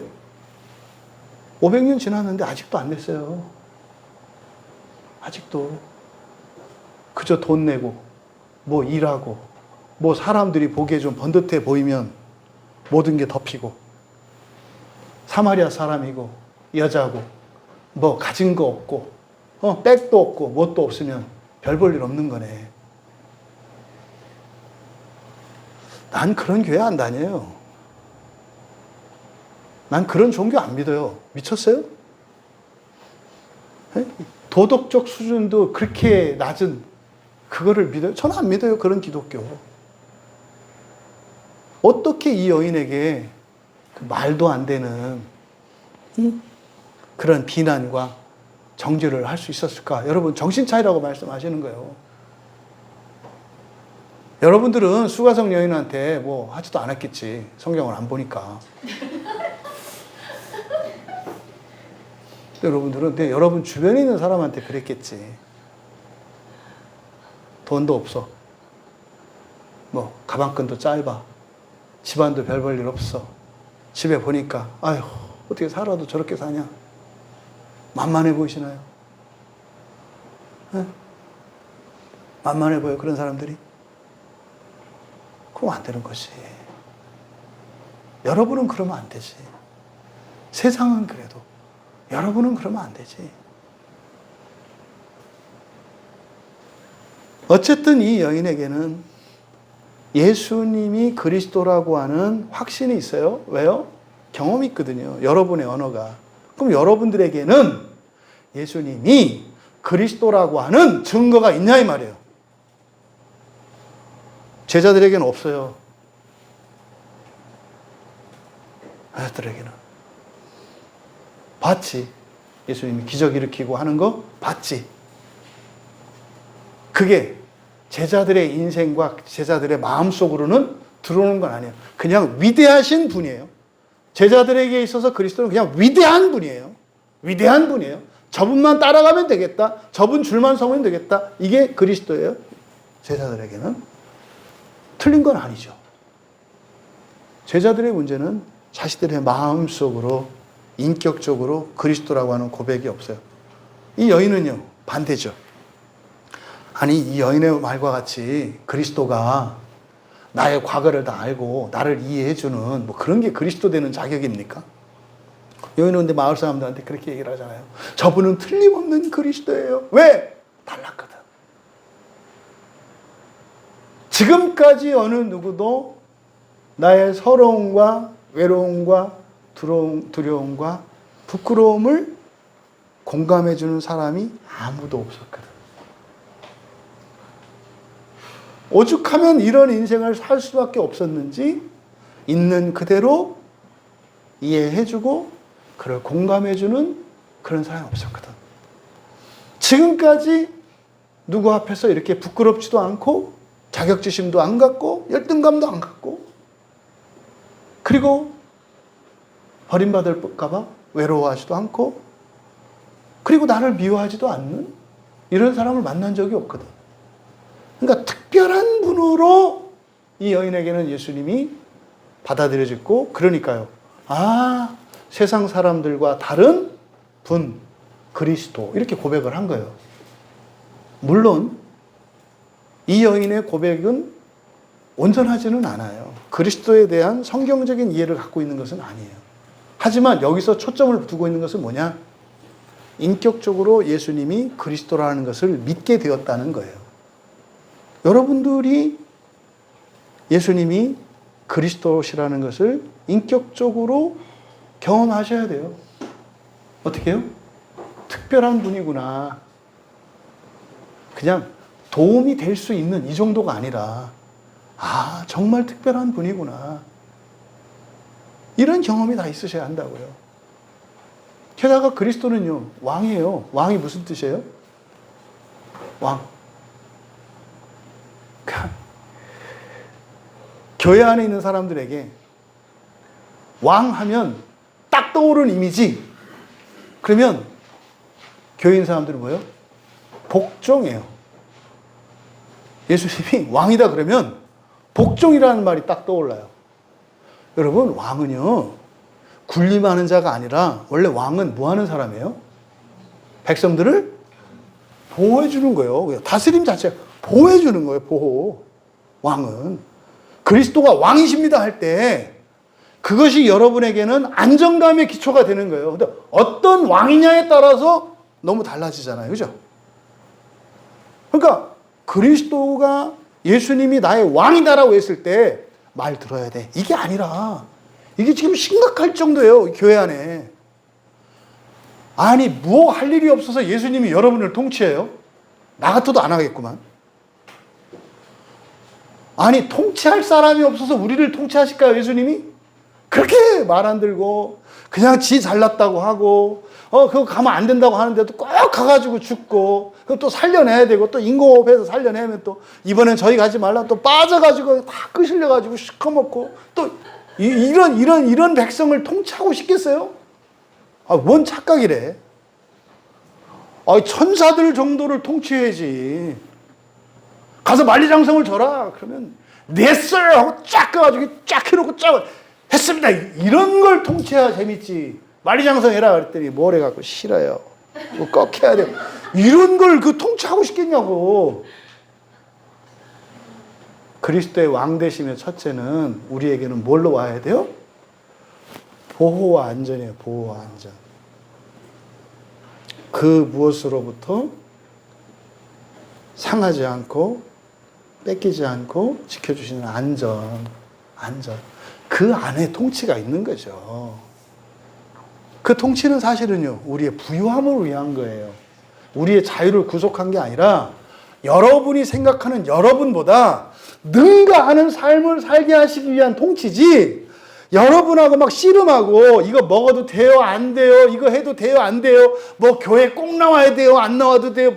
500년 지났는데 아직도 안 됐어요. 아직도. 그저 돈 내고, 뭐 일하고, 뭐 사람들이 보기에 좀 번듯해 보이면 모든 게 덮이고, 사마리아 사람이고, 여자고, 뭐 가진 거 없고, 백도 없고, 뭣도 없으면 별 볼 일 없는 거네. 난 그런 교회 안 다녀요. 난 그런 종교 안 믿어요. 미쳤어요? 도덕적 수준도 그렇게 낮은 그거를 믿어요? 저는 안 믿어요. 그런 기독교. 어떻게 이 여인에게 그 말도 안 되는 그런 비난과 정죄를 할 수 있었을까? 여러분 정신 차리라고 말씀하시는 거예요. 여러분들은 수가성 여인한테 뭐 하지도 않았겠지. 성경을 안 보니까. 여러분들은 여러분 주변에 있는 사람한테 그랬겠지. 돈도 없어. 뭐 가방끈도 짧아. 집안도 별 볼 일 없어. 집에 보니까 아휴 어떻게 살아도 저렇게 사냐. 만만해 보이시나요? 네? 만만해 보여 그런 사람들이? 그럼 안 되는 것이. 여러분은 그러면 안 되지. 세상은 그래도 여러분은 그러면 안 되지. 어쨌든 이 여인에게는 예수님이 그리스도라고 하는 확신이 있어요. 왜요? 경험이 있거든요. 여러분의 언어가. 그럼 여러분들에게는 예수님이 그리스도라고 하는 증거가 있냐 이 말이에요. 제자들에게는 없어요. 제자들에게는. 봤지. 예수님이 기적 일으키고 하는 거 봤지. 그게 제자들의 인생과 제자들의 마음속으로는 들어오는 건 아니에요. 그냥 위대하신 분이에요. 제자들에게 있어서 그리스도는 그냥 위대한 분이에요. 위대한 분이에요. 저분만 따라가면 되겠다. 저분 줄만 서면 되겠다. 이게 그리스도예요. 제자들에게는. 틀린 건 아니죠. 제자들의 문제는 자신들의 마음속으로 인격적으로 그리스도라고 하는 고백이 없어요. 이 여인은요, 반대죠. 아니, 이 여인의 말과 같이 그리스도가 나의 과거를 다 알고 나를 이해해주는 뭐 그런 게 그리스도 되는 자격입니까? 여인은 근데 마을 사람들한테 그렇게 얘기를 하잖아요. 저분은 틀림없는 그리스도예요. 왜? 달랐거든. 지금까지 어느 누구도 나의 서러움과 외로움과 두려움과 부끄러움을 공감해주는 사람이 아무도 없었거든. 오죽하면 이런 인생을 살 수밖에 없었는지 있는 그대로 이해해주고 그를 공감해주는 그런 사람이 없었거든. 지금까지 누구 앞에서 이렇게 부끄럽지도 않고 자격지심도 안 갖고 열등감도 안 갖고 그리고 버림받을까 봐 외로워하지도 않고 그리고 나를 미워하지도 않는 이런 사람을 만난 적이 없거든. 그러니까 특별한 분으로 이 여인에게는 예수님이 받아들여졌고 그러니까요. 아, 세상 사람들과 다른 분, 그리스도 이렇게 고백을 한 거예요. 물론 이 여인의 고백은 온전하지는 않아요. 그리스도에 대한 성경적인 이해를 갖고 있는 것은 아니에요. 하지만 여기서 초점을 두고 있는 것은 뭐냐? 인격적으로 예수님이 그리스도라는 것을 믿게 되었다는 거예요. 여러분들이 예수님이 그리스도시라는 것을 인격적으로 경험하셔야 돼요. 어떻게 해요? 특별한 분이구나. 그냥 도움이 될 수 있는 이 정도가 아니라 아, 정말 특별한 분이구나. 이런 경험이 다 있으셔야 한다고요. 게다가 그리스도는요, 왕이에요. 왕이 무슨 뜻이에요? 왕. 교회 안에 있는 사람들에게 왕 하면 딱 떠오르는 이미지. 그러면 교회 있는 사람들은 뭐예요? 복종이에요. 예수님이 왕이다 그러면 복종이라는 말이 딱 떠올라요. 여러분, 왕은요, 군림하는 자가 아니라 원래 왕은 뭐 하는 사람이에요? 백성들을 보호해주는 거예요. 다스림 자체가 보호해주는 거예요, 보호. 왕은. 그리스도가 왕이십니다 할 때 그것이 여러분에게는 안정감의 기초가 되는 거예요. 근데 어떤 왕이냐에 따라서 너무 달라지잖아요. 그죠? 그러니까 그리스도가 예수님이 나의 왕이다라고 했을 때 말 들어야 돼. 이게 아니라 이게 지금 심각할 정도예요. 교회 안에. 아니 뭐 할 일이 없어서 예수님이 여러분을 통치해요? 나 같아도 안 하겠구만. 아니 통치할 사람이 없어서 우리를 통치하실까요? 예수님이? 그렇게 말 안 들고 그냥 지 잘났다고 하고 그거 가면 안 된다고 하는데도 꼭 가가지고 죽고 그럼 또 살려내야 되고 또 인공호흡해서 살려내면 또 이번엔 저희 가지 말라 또 빠져가지고 다 끄실려가지고 시커멓고 또 이런 백성을 통치하고 싶겠어요? 아, 뭔 착각이래. 아, 천사들 정도를 통치해야지. 가서 만리장성을 줘라. 그러면 냈어요 하고 쫙 가가지고 쫙 해놓고 쫙 했습니다. 이런 걸 통치해야 재밌지. 만리장성 해라 그랬더니 뭘 해갖고 싫어요. 뭐 꼭 해야 돼요. 이런 걸 그 통치하고 싶겠냐고. 그리스도의 왕 되시면 첫째는 우리에게는 뭘로 와야 돼요? 보호와 안전이에요. 보호와 안전. 그 무엇으로부터 상하지 않고 뺏기지 않고 지켜주시는 안전. 그 안에 통치가 있는 거죠. 그 통치는 사실은요, 우리의 부유함을 위한 거예요. 우리의 자유를 구속한 게 아니라 여러분이 생각하는 여러분보다 능가하는 삶을 살게 하시기 위한 통치지, 여러분하고 막 씨름하고 이거 먹어도 돼요 안 돼요, 이거 해도 돼요 안 돼요, 뭐 교회 꼭 나와야 돼요 안 나와도 돼요.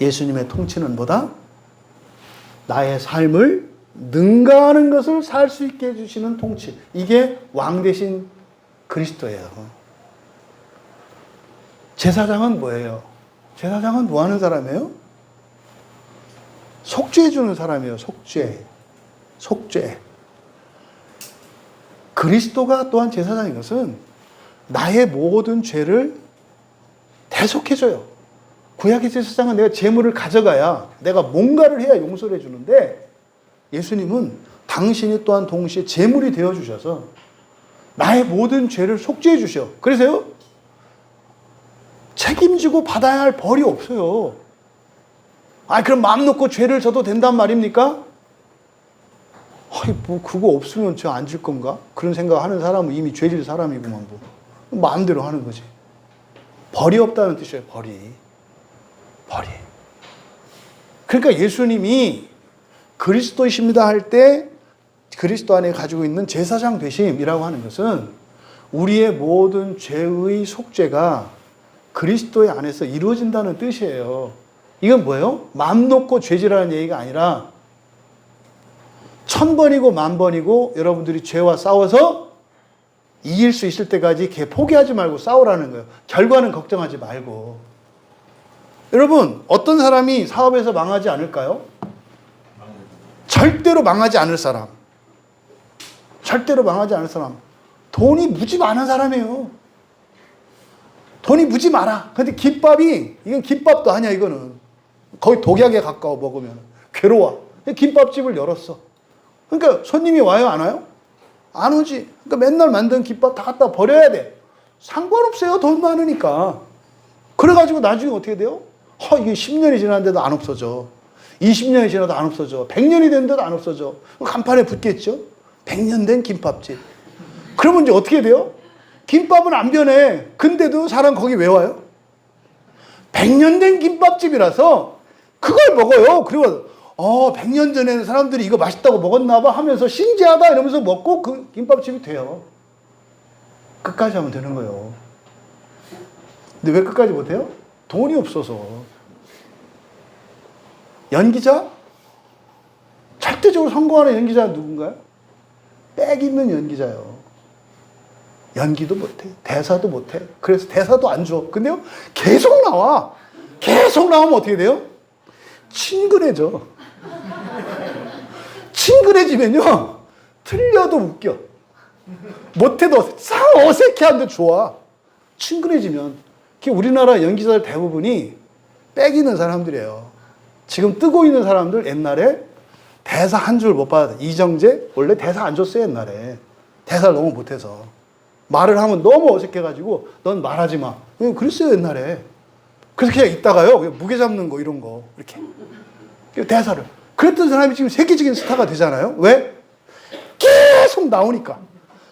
예수님의 통치는 뭐다? 나의 삶을 능가하는 것을 살 수 있게 해주시는 통치. 이게 왕 대신 그리스도예요. 제사장은 뭐예요? 제사장은 뭐 하는 사람이에요? 속죄해주는 사람이에요. 속죄. 그리스도가 또한 제사장인 것은 나의 모든 죄를 대속해줘요. 구약의 제사장은 내가 제물을 가져가야 내가 뭔가를 해야 용서를 해주는데, 예수님은 당신이 또한 동시에 제물이 되어주셔서 나의 모든 죄를 속죄해 주셔. 그래서요, 책임지고 받아야 할 벌이 없어요. 그럼 마음 놓고 죄를 져도 된단 말입니까? 뭐 그거 없으면 저 안 질 건가? 그런 생각하는 사람은 이미 죄질 사람이구만. 뭐 마음대로 하는 거지. 벌이 없다는 뜻이에요. 벌이. 그러니까 예수님이 그리스도이십니다 할 때 그리스도 안에 가지고 있는 제사장 되심이라고 하는 것은 우리의 모든 죄의 속죄가 그리스도의 안에서 이루어진다는 뜻이에요. 이건 뭐예요? 맘 놓고 죄질하는 얘기가 아니라 1000번이고 10,000번이고 여러분들이 죄와 싸워서 이길 수 있을 때까지 포기하지 말고 싸우라는 거예요. 결과는 걱정하지 말고. 여러분, 어떤 사람이 사업에서 망하지 않을까요? 절대로 망하지 않을 사람. 절대로 망하지 않을 사람. 돈이 무지 많은 사람이에요. 돈이 무지 많아. 근데 김밥이, 이건 김밥도 아니야, 이거는. 거의 독약에 가까워, 먹으면. 괴로워. 김밥집을 열었어. 그러니까 손님이 와요, 안 와요? 안 오지. 그러니까 맨날 만든 김밥 다 갖다 버려야 돼. 상관없어요, 돈 많으니까. 그래가지고 나중에 어떻게 돼요? 이게 10년이 지났는데도 안 없어져. 20년이 지나도 안 없어져. 100년이 됐는데도 안 없어져. 간판에 붙겠죠? 100년 된 김밥집. 그러면 이제 어떻게 돼요? 김밥은 안 변해. 근데도 사람 거기 왜 와요? 100년 된 김밥집이라서 그걸 먹어요. 그리고 100년 전에는 사람들이 이거 맛있다고 먹었나 봐 하면서 신기하다 이러면서 먹고 그 김밥집이 돼요. 끝까지 하면 되는 거예요. 근데 왜 끝까지 못해요? 돈이 없어서. 연기자? 절대적으로 성공하는 연기자는 누군가요? 빽 있는 연기자예요. 연기도 못해. 대사도 못해. 그래서 대사도 안 줘. 근데요, 계속 나와. 계속 나오면 어떻게 돼요? 친근해져. 친근해지면요, 틀려도 웃겨. 못해도 어색해하는데 좋아. 친근해지면. 우리나라 연기자들 대부분이 빽 있는 사람들이에요. 지금 뜨고 있는 사람들 옛날에 대사 한 줄 못 받았다. 이정재 원래 대사 안 줬어요, 옛날에. 대사를 너무 못해서. 말을 하면 너무 어색해가지고 넌 말하지 마. 그랬어요, 옛날에. 그래서 그냥 있다가요, 무게 잡는 거 이런 거 이렇게 대사를. 그랬던 사람이 지금 세계적인 스타가 되잖아요. 왜? 계속 나오니까.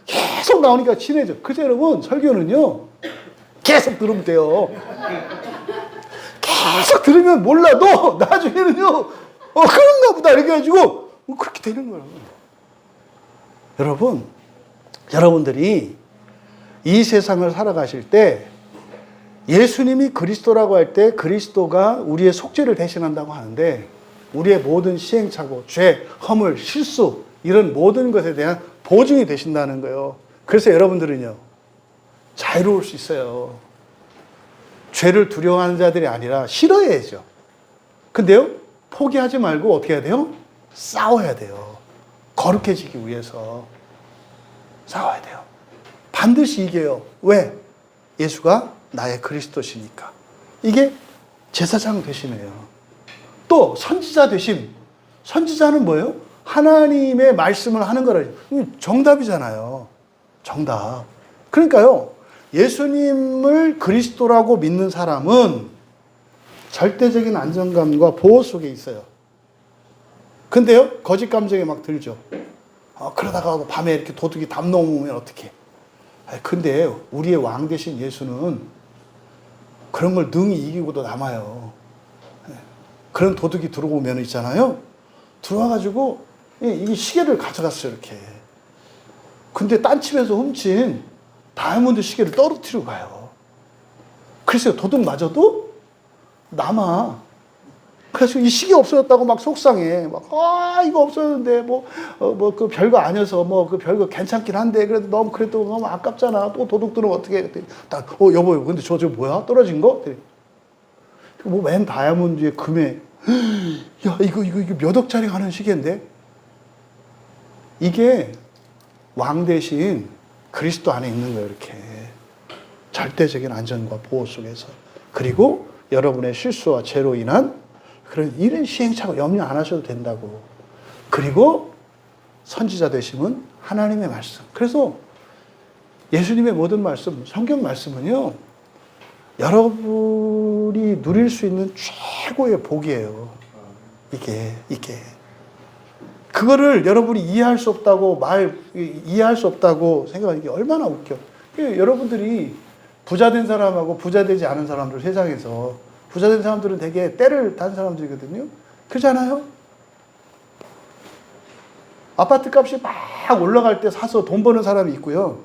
계속 나오니까 친해져. 그래서 여러분, 설교는요, 계속 들으면 돼요. 계속 들으면 몰라도 나중에는요, 그런가 보다 이렇게 해가지고 그렇게 되는 거예요. 여러분, 여러분들이 이 세상을 살아가실 때 예수님이 그리스도라고 할 때 그리스도가 우리의 속죄를 대신한다고 하는데 우리의 모든 시행착오, 죄, 허물, 실수 이런 모든 것에 대한 보증이 되신다는 거예요. 그래서 여러분들은요, 자유로울 수 있어요. 죄를 두려워하는 자들이 아니라 싫어해야죠. 근데요, 포기하지 말고 어떻게 해야 돼요? 싸워야 돼요. 거룩해지기 위해서 싸워야 돼요. 반드시 이겨요. 왜? 예수가 나의 그리스도시니까. 이게 제사장 되시네요. 또 선지자 되심. 선지자는 뭐예요? 하나님의 말씀을 하는 거라. 정답이잖아요. 정답. 그러니까요, 예수님을 그리스도라고 믿는 사람은 절대적인 안정감과 보호 속에 있어요. 근데요, 거짓 감정이 막 들죠. 그러다가 밤에 이렇게 도둑이 담 넘으면 어떡해. 근데 우리의 왕 되신 예수는 그런 걸 능히 이기고도 남아요. 그런 도둑이 들어오면 있잖아요. 들어와가지고 이 시계를 가져갔어요, 이렇게. 근데 딴 집에서 훔친 다이아몬드 시계를 떨어뜨리고 가요. 글쎄요, 도둑마저도 남아. 그래서 이 시계 없어졌다고 막 속상해. 이거 없어졌는데, 그 별거 아니어서, 그 별거 괜찮긴 한데, 그래도 너무 아깝잖아. 또 도둑 들으면 어떻게 해. 여보, 근데 저 뭐야? 떨어진 거? 맨 다이아몬드에 금에, 야, 이거 몇 억짜리 하는 시계인데? 이게 왕 대신 그리스도 안에 있는 거예요, 이렇게. 절대적인 안전과 보호 속에서. 그리고 여러분의 실수와 죄로 인한 이런 시행착오 염려 안 하셔도 된다고. 그리고 선지자 되심은 하나님의 말씀. 그래서 예수님의 모든 말씀, 성경 말씀은요, 여러분이 누릴 수 있는 최고의 복이에요. 이게. 그거를 여러분이 이해할 수 없다고 이해할 수 없다고 생각하는 게 얼마나 웃겨. 여러분들이 부자 된 사람하고 부자 되지 않은 사람들 세상에서 부자 된 사람들은 되게 때를 단 사람들이거든요. 그렇잖아요? 아파트 값이 막 올라갈 때 사서 돈 버는 사람이 있고요.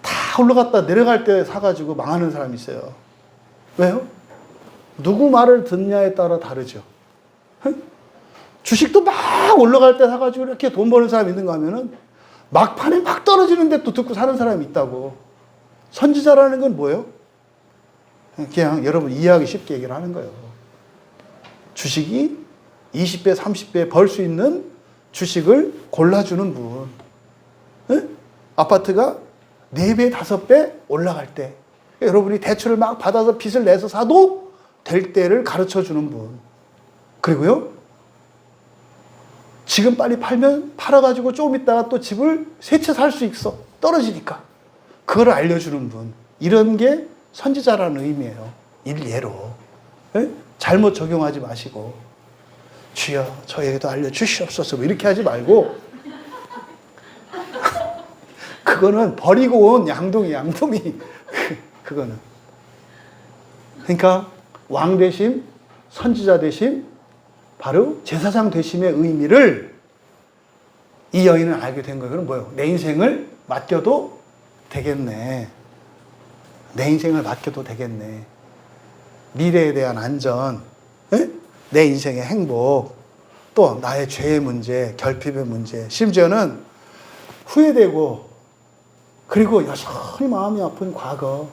다 올라갔다 내려갈 때 사가지고 망하는 사람이 있어요. 왜요? 누구 말을 듣냐에 따라 다르죠. 주식도 막 올라갈 때 사가지고 이렇게 돈 버는 사람이 있는가 하면은 막판에 막 떨어지는데 또 듣고 사는 사람이 있다고. 선지자라는 건 뭐예요? 그냥 여러분 이해하기 쉽게 얘기를 하는 거예요. 주식이 20배, 30배 벌 수 있는 주식을 골라주는 분. 네? 아파트가 4배, 5배 올라갈 때 여러분이 대출을 막 받아서 빚을 내서 사도 될 때를 가르쳐 주는 분. 그리고요, 지금 빨리 팔면 팔아가지고 조금 있다가 또 집을 세 채 살 수 있어. 떨어지니까. 그걸 알려주는 분. 이런 게 선지자라는 의미예요. 일례로. 네? 잘못 적용하지 마시고 주여 저에게도 알려주시옵소서 뭐 이렇게 하지 말고 그거는 버리고 온 양동이 그거는. 그러니까 왕 되심, 선지자 되심, 바로 제사장 되심의 의미를 이 여인은 알게 된 거예요. 그럼 뭐예요? 내 인생을 맡겨도 되겠네. 내 인생을 맡겨도 되겠네. 미래에 대한 안전, 에? 내 인생의 행복, 또 나의 죄의 문제, 결핍의 문제, 심지어는 후회되고 그리고 여전히 마음이 아픈 과거,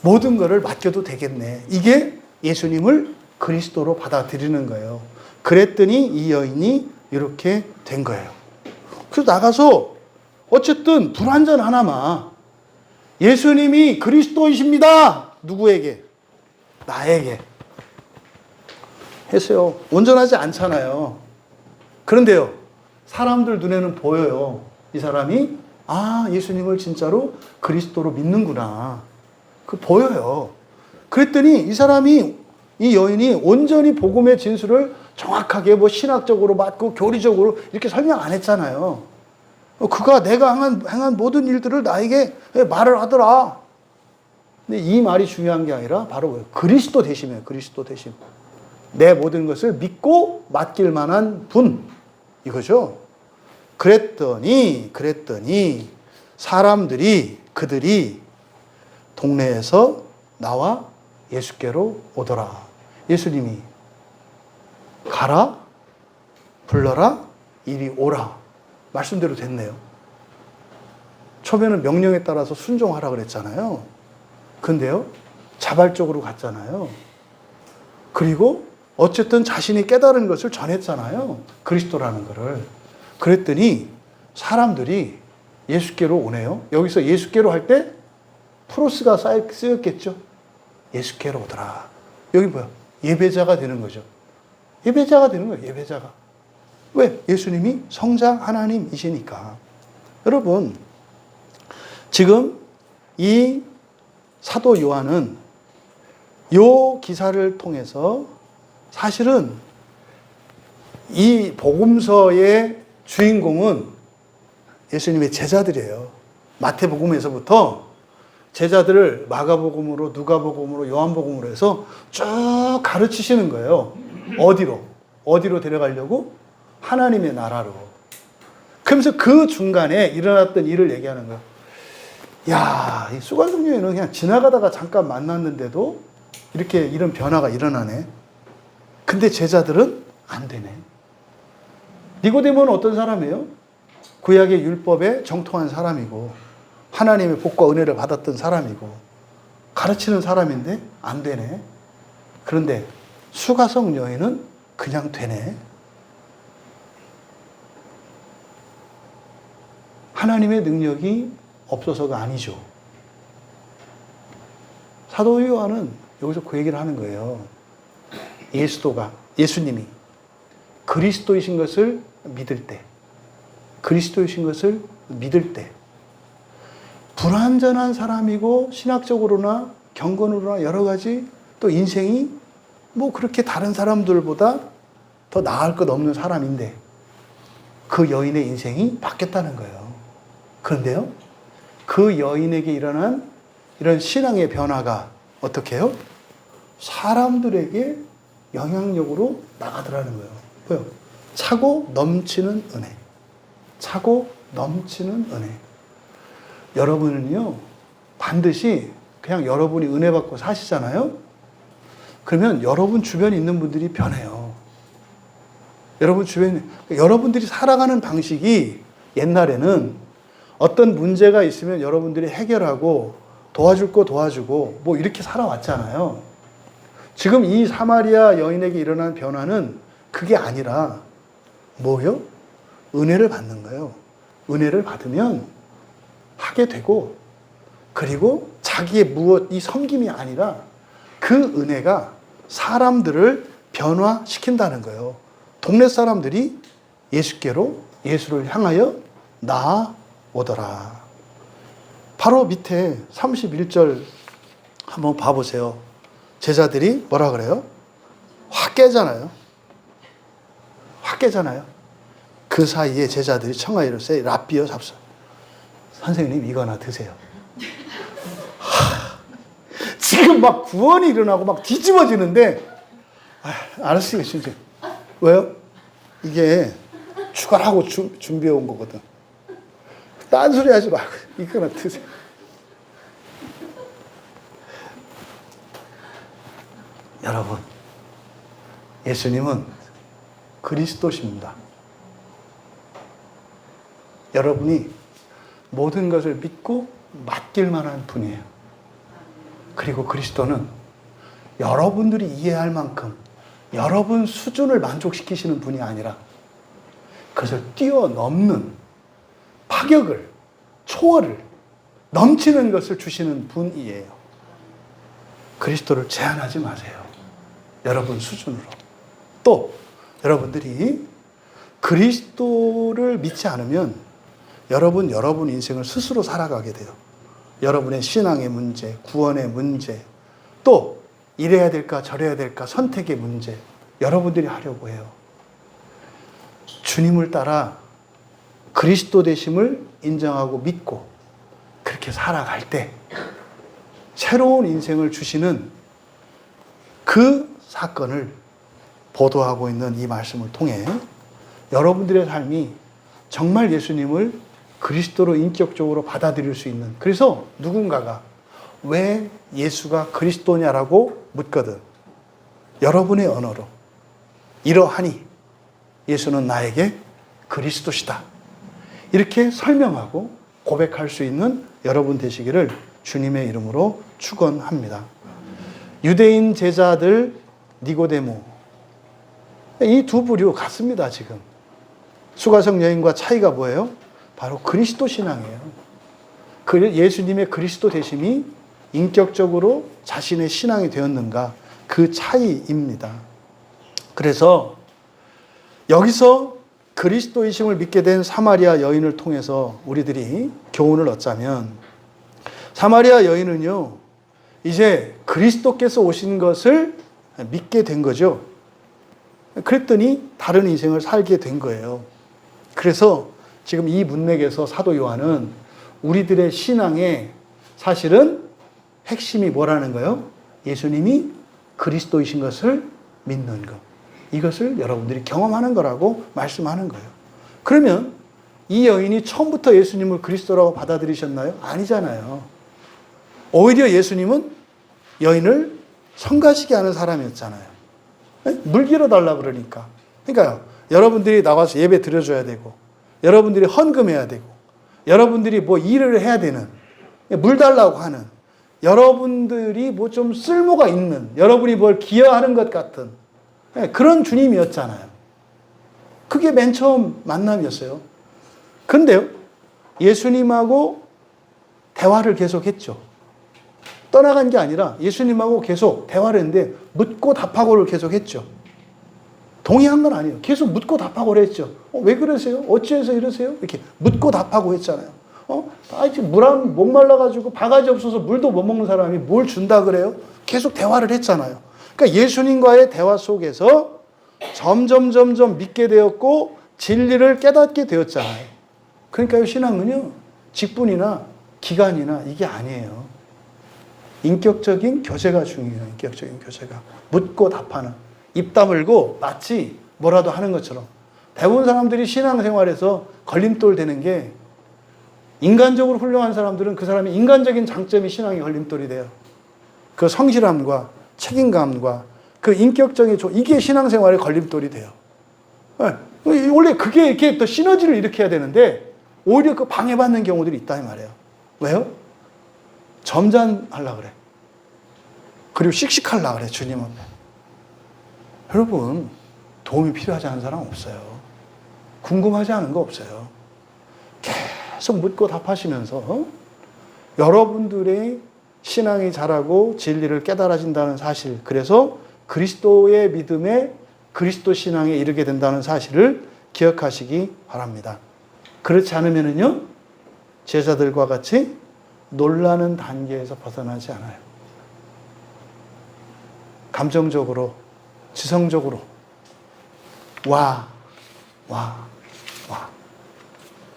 모든 것을 맡겨도 되겠네. 이게 예수님을 그리스도로 받아들이는 거예요. 그랬더니 이 여인이 이렇게 된 거예요. 그래서 나가서 어쨌든 불완전 하나만 예수님이 그리스도이십니다. 누구에게? 나에게. 했어요. 온전하지 않잖아요. 그런데요, 사람들 눈에는 보여요. 이 사람이 예수님을 진짜로 그리스도로 믿는구나. 그 보여요. 그랬더니 이 여인이 온전히 복음의 진술을 정확하게 뭐 신학적으로 맞고 교리적으로 이렇게 설명 안 했잖아요. 그가 내가 행한 모든 일들을 나에게 말을 하더라. 근데 이 말이 중요한 게 아니라 바로 그리스도 되심이에요. 그리스도 되심. 내 모든 것을 믿고 맡길 만한 분. 이거죠. 그랬더니 그들이 동네에서 나와 예수께로 오더라. 예수님이 가라, 불러라, 이리 오라. 말씀대로 됐네요. 처음에는 명령에 따라서 순종하라 그랬잖아요. 근데요, 자발적으로 갔잖아요. 그리고 어쨌든 자신이 깨달은 것을 전했잖아요. 그리스도라는 것을. 그랬더니 사람들이 예수께로 오네요. 여기서 예수께로 할 때 프로스가 쓰였겠죠. 예수께로 오더라. 여기 뭐야? 예배자가 되는 거죠. 예배자가 되는 거예요. 예배자가. 왜? 예수님이 성자 하나님이시니까. 여러분, 지금 이 사도 요한은 요 기사를 통해서 사실은 이 복음서의 주인공은 예수님의 제자들이에요. 마태복음에서부터 제자들을 마가복음으로, 누가복음으로, 요한복음으로 해서 쭉 가르치시는 거예요. 어디로 데려가려고? 하나님의 나라로. 그러면서 그 중간에 일어났던 일을 얘기하는 거예요. 야, 이 수관성녀에는 그냥 지나가다가 잠깐 만났는데도 이렇게 이런 변화가 일어나네. 근데 제자들은 안 되네. 니고데모는 어떤 사람이에요? 구약의 율법에 정통한 사람이고 하나님의 복과 은혜를 받았던 사람이고 가르치는 사람인데 안 되네. 그런데 수가성 여인은 그냥 되네. 하나님의 능력이 없어서가 아니죠. 사도 요한은 여기서 그 얘기를 하는 거예요. 예수님이 그리스도이신 것을 믿을 때, 불완전한 사람이고 신학적으로나 경건으로나 여러 가지 또 인생이 뭐 그렇게 다른 사람들보다 더 나을 것 없는 사람인데 그 여인의 인생이 바뀌었다는 거예요. 그런데요, 그 여인에게 일어난 이런 신앙의 변화가 어떻게 해요? 사람들에게 영향력으로 나가더라는 거예요. 뭐요? 차고 넘치는 은혜. 여러분은요, 반드시 그냥 여러분이 은혜 받고 사시잖아요? 그러면 여러분 주변에 있는 분들이 변해요. 여러분 주변에, 여러분들이 살아가는 방식이 옛날에는 어떤 문제가 있으면 여러분들이 해결하고 도와줄 거 도와주고 뭐 이렇게 살아왔잖아요. 지금 이 사마리아 여인에게 일어난 변화는 그게 아니라 뭐요? 은혜를 받는 거예요. 은혜를 받으면 하게 되고, 그리고 자기의 무엇, 이 섬김이 아니라 그 은혜가 사람들을 변화시킨다는 거예요. 동네 사람들이 예수께로, 예수를 향하여 나아오더라. 바로 밑에 31절 한번 봐보세요. 제자들이 뭐라 그래요? 확 깨잖아요. 확 깨잖아요. 그 사이에 제자들이 청하여 이르되 랍비여 잡소. 선생님 이거나 드세요. 지금 막 구원이 일어나고 막 뒤집어지는데, 알았어요, 진짜. 왜요? 이게 추가하고 준비해 온 거거든. 딴소리 하지 말고 이거나 드세요. 여러분, 예수님은 그리스도십니다. 여러분이 모든 것을 믿고 맡길 만한 분이에요. 그리고 그리스도는 여러분들이 이해할 만큼 여러분 수준을 만족시키시는 분이 아니라 그것을 뛰어넘는 파격을, 초월을, 넘치는 것을 주시는 분이에요. 그리스도를 제한하지 마세요. 여러분 수준으로. 또 여러분들이 그리스도를 믿지 않으면 여러분 인생을 스스로 살아가게 돼요. 여러분의 신앙의 문제, 구원의 문제, 또 이래야 될까 저래야 될까 선택의 문제, 여러분들이 하려고 해요. 주님을 따라 그리스도 되심을 인정하고 믿고 그렇게 살아갈 때 새로운 인생을 주시는 그 사건을 보도하고 있는 이 말씀을 통해 여러분들의 삶이 정말 예수님을 그리스도로 인격적으로 받아들일 수 있는, 그래서 누군가가 왜 예수가 그리스도냐라고 묻거든 여러분의 언어로 이러하니 예수는 나에게 그리스도시다 이렇게 설명하고 고백할 수 있는 여러분 되시기를 주님의 이름으로 축원합니다. 유대인 제자들 니고데모, 이 두 부류 같습니다. 지금 수가성 여인과 차이가 뭐예요? 바로 그리스도 신앙이에요. 예수님의 그리스도 되심이 인격적으로 자신의 신앙이 되었는가, 그 차이입니다. 그래서 여기서 그리스도이심을 믿게 된 사마리아 여인을 통해서 우리들이 교훈을 얻자면, 사마리아 여인은요 이제 그리스도께서 오신 것을 믿게 된 거죠. 그랬더니 다른 인생을 살게 된 거예요. 그래서 지금 이 문맥에서 사도 요한은 우리들의 신앙의 사실은 핵심이 뭐라는 거예요? 예수님이 그리스도이신 것을 믿는 것. 이것을 여러분들이 경험하는 거라고 말씀하는 거예요. 그러면 이 여인이 처음부터 예수님을 그리스도라고 받아들이셨나요? 아니잖아요. 오히려 예수님은 여인을 성가시게 하는 사람이었잖아요. 물 길어달라 그러니까. 그러니까요, 여러분들이 나와서 예배 드려줘야 되고, 여러분들이 헌금해야 되고, 여러분들이 뭐 일을 해야 되는, 물 달라고 하는, 여러분들이 뭐 좀 쓸모가 있는, 여러분이 뭘 기여하는 것 같은 그런 주님이었잖아요. 그게 맨 처음 만남이었어요. 근데요, 예수님하고 대화를 계속했죠. 떠나간 게 아니라 예수님하고 계속 대화를 했는데 묻고 답하고를 계속했죠. 동의한 건 아니에요. 계속 묻고 답하고를 했죠. 왜 그러세요? 어찌해서 이러세요? 이렇게 묻고 답하고 했잖아요. 물 목말라가지고 바가지 없어서 물도 못 먹는 사람이 뭘 준다 그래요? 계속 대화를 했잖아요. 그러니까 예수님과의 대화 속에서 점점 믿게 되었고 진리를 깨닫게 되었잖아요. 그러니까 신앙은요, 직분이나 기간이나 이게 아니에요. 인격적인 교제가 중요해요. 인격적인 교제가. 묻고 답하는. 입 다물고 마치 뭐라도 하는 것처럼. 대부분 사람들이 신앙생활에서 걸림돌 되는 게 인간적으로 훌륭한 사람들은 그 사람의 인간적인 장점이 신앙의 걸림돌이 돼요. 그 성실함과 책임감과 그 인격적인 이게 신앙생활의 걸림돌이 돼요. 원래 그게 이렇게 또 시너지를 일으켜야 되는데 오히려 그 방해받는 경우들이 있다 이 말이에요. 왜요? 점잖하려고 그래. 그리고 씩씩하려고 그래, 주님 앞에. 여러분, 도움이 필요하지 않은 사람 없어요. 궁금하지 않은 거 없어요. 계속 묻고 답하시면서 여러분들의 신앙이 자라고 진리를 깨달아진다는 사실, 그래서 그리스도의 믿음에 그리스도 신앙에 이르게 된다는 사실을 기억하시기 바랍니다. 그렇지 않으면요, 제자들과 같이 놀라는 단계에서 벗어나지 않아요. 감정적으로, 지성적으로 와.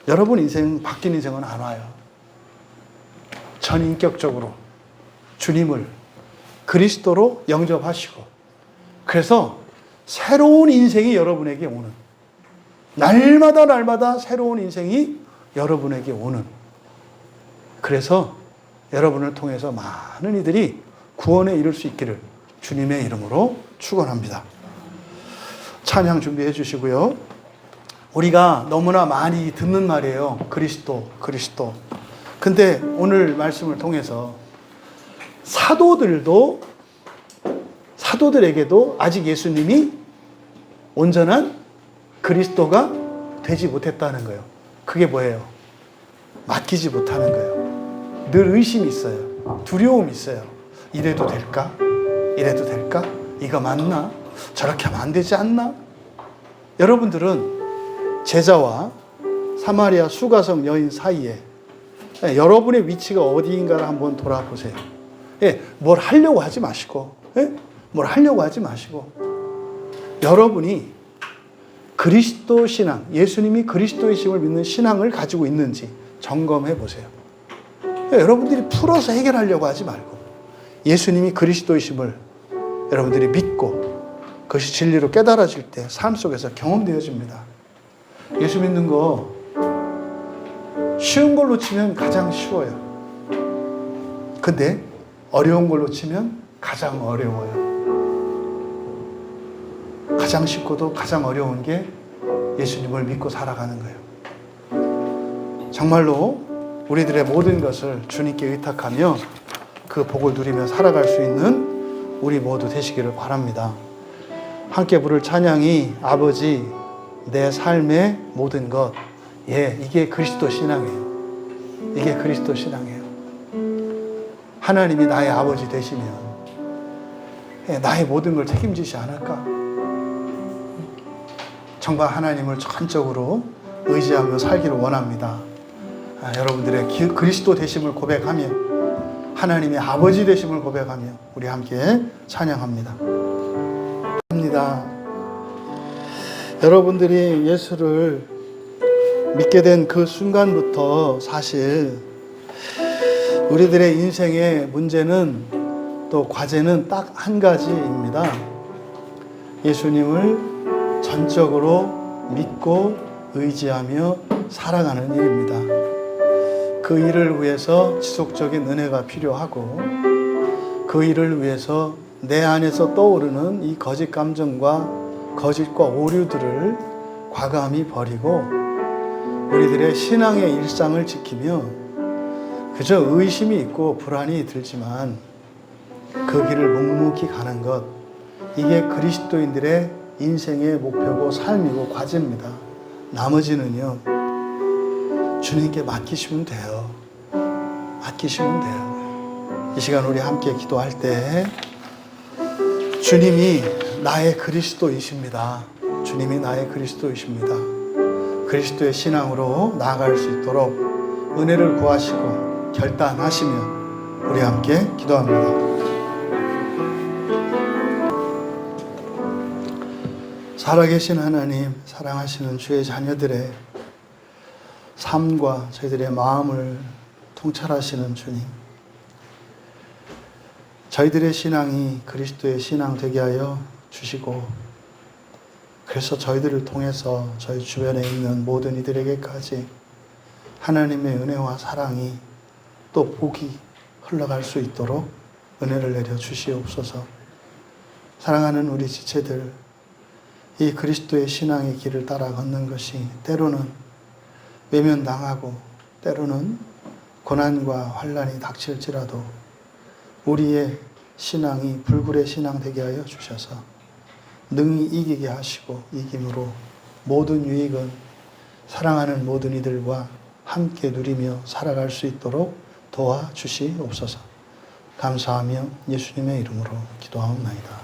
여러분 인생, 바뀐 인생은 안 와요. 전인격적으로 주님을 그리스도로 영접하시고, 그래서 새로운 인생이 여러분에게 오는, 날마다 새로운 인생이 여러분에게 오는, 그래서 여러분을 통해서 많은 이들이 구원에 이를 수 있기를 주님의 이름으로 축원합니다. 찬양 준비해 주시고요. 우리가 너무나 많이 듣는 말이에요. 그리스도. 근데 오늘 말씀을 통해서 사도들에게도 아직 예수님이 온전한 그리스도가 되지 못했다는 거예요. 그게 뭐예요? 맡기지 못하는 거예요. 늘 의심이 있어요. 두려움이 있어요. 이래도 될까? 이거 맞나? 저렇게 하면 안 되지 않나? 여러분들은 제자와 사마리아 수가성 여인 사이에 여러분의 위치가 어디인가를 한번 돌아보세요. 뭘 하려고 하지 마시고, 여러분이 그리스도 신앙, 예수님이 그리스도의 심을 믿는 신앙을 가지고 있는지 점검해 보세요. 여러분들이 풀어서 해결하려고 하지 말고 예수님이 그리스도의 심을 여러분들이 믿고 그것이 진리로 깨달아질 때 삶 속에서 경험되어집니다. 예수 믿는 거 쉬운 걸로 치면 가장 쉬워요. 근데 어려운 걸로 치면 가장 어려워요. 가장 쉽고도 가장 어려운 게 예수님을 믿고 살아가는 거예요. 정말로 우리들의 모든 것을 주님께 의탁하며 그 복을 누리며 살아갈 수 있는 우리 모두 되시기를 바랍니다. 함께 부를 찬양이 아버지 내 삶의 모든 것, 이게 그리스도 신앙이에요. 이게 그리스도 신앙이에요. 하나님이 나의 아버지 되시면 나의 모든 걸 책임지지 않을까? 정말 하나님을 전적으로 의지하며 살기를 원합니다. 여러분들의 그리스도 되심을 고백하며 하나님의 아버지 되심을 고백하며 우리 함께 찬양합니다. 여러분들이 예수를 믿게 된 그 순간부터 사실 우리들의 인생의 문제는, 또 과제는 딱 한 가지입니다. 예수님을 전적으로 믿고 의지하며 살아가는 일입니다. 그 일을 위해서 지속적인 은혜가 필요하고, 그 일을 위해서 내 안에서 떠오르는 이 거짓 감정과 거짓과 오류들을 과감히 버리고 우리들의 신앙의 일상을 지키며 그저 의심이 있고 불안이 들지만 그 길을 묵묵히 가는 것, 이게 그리스도인들의 인생의 목표고 삶이고 과제입니다. 나머지는요, 주님께 맡기시면 돼요. 이 시간 우리 함께 기도할 때 주님이 나의 그리스도이십니다. 그리스도의 신앙으로 나아갈 수 있도록 은혜를 구하시고 결단하시면 우리 함께 기도합니다. 살아계신 하나님, 사랑하시는 주의 자녀들의 삶과 저희들의 마음을 통찰하시는 주님, 저희들의 신앙이 그리스도의 신앙 되게 하여 주시고, 그래서 저희들을 통해서 저희 주변에 있는 모든 이들에게까지 하나님의 은혜와 사랑이 또 복이 흘러갈 수 있도록 은혜를 내려 주시옵소서. 사랑하는 우리 지체들, 이 그리스도의 신앙의 길을 따라 걷는 것이 때로는 외면당하고 때로는 고난과 환난이 닥칠지라도 우리의 신앙이 불굴의 신앙 되게 하여 주셔서 능히 이기게 하시고 이김으로 모든 유익은 사랑하는 모든 이들과 함께 누리며 살아갈 수 있도록 도와주시옵소서. 감사하며 예수님의 이름으로 기도하옵나이다.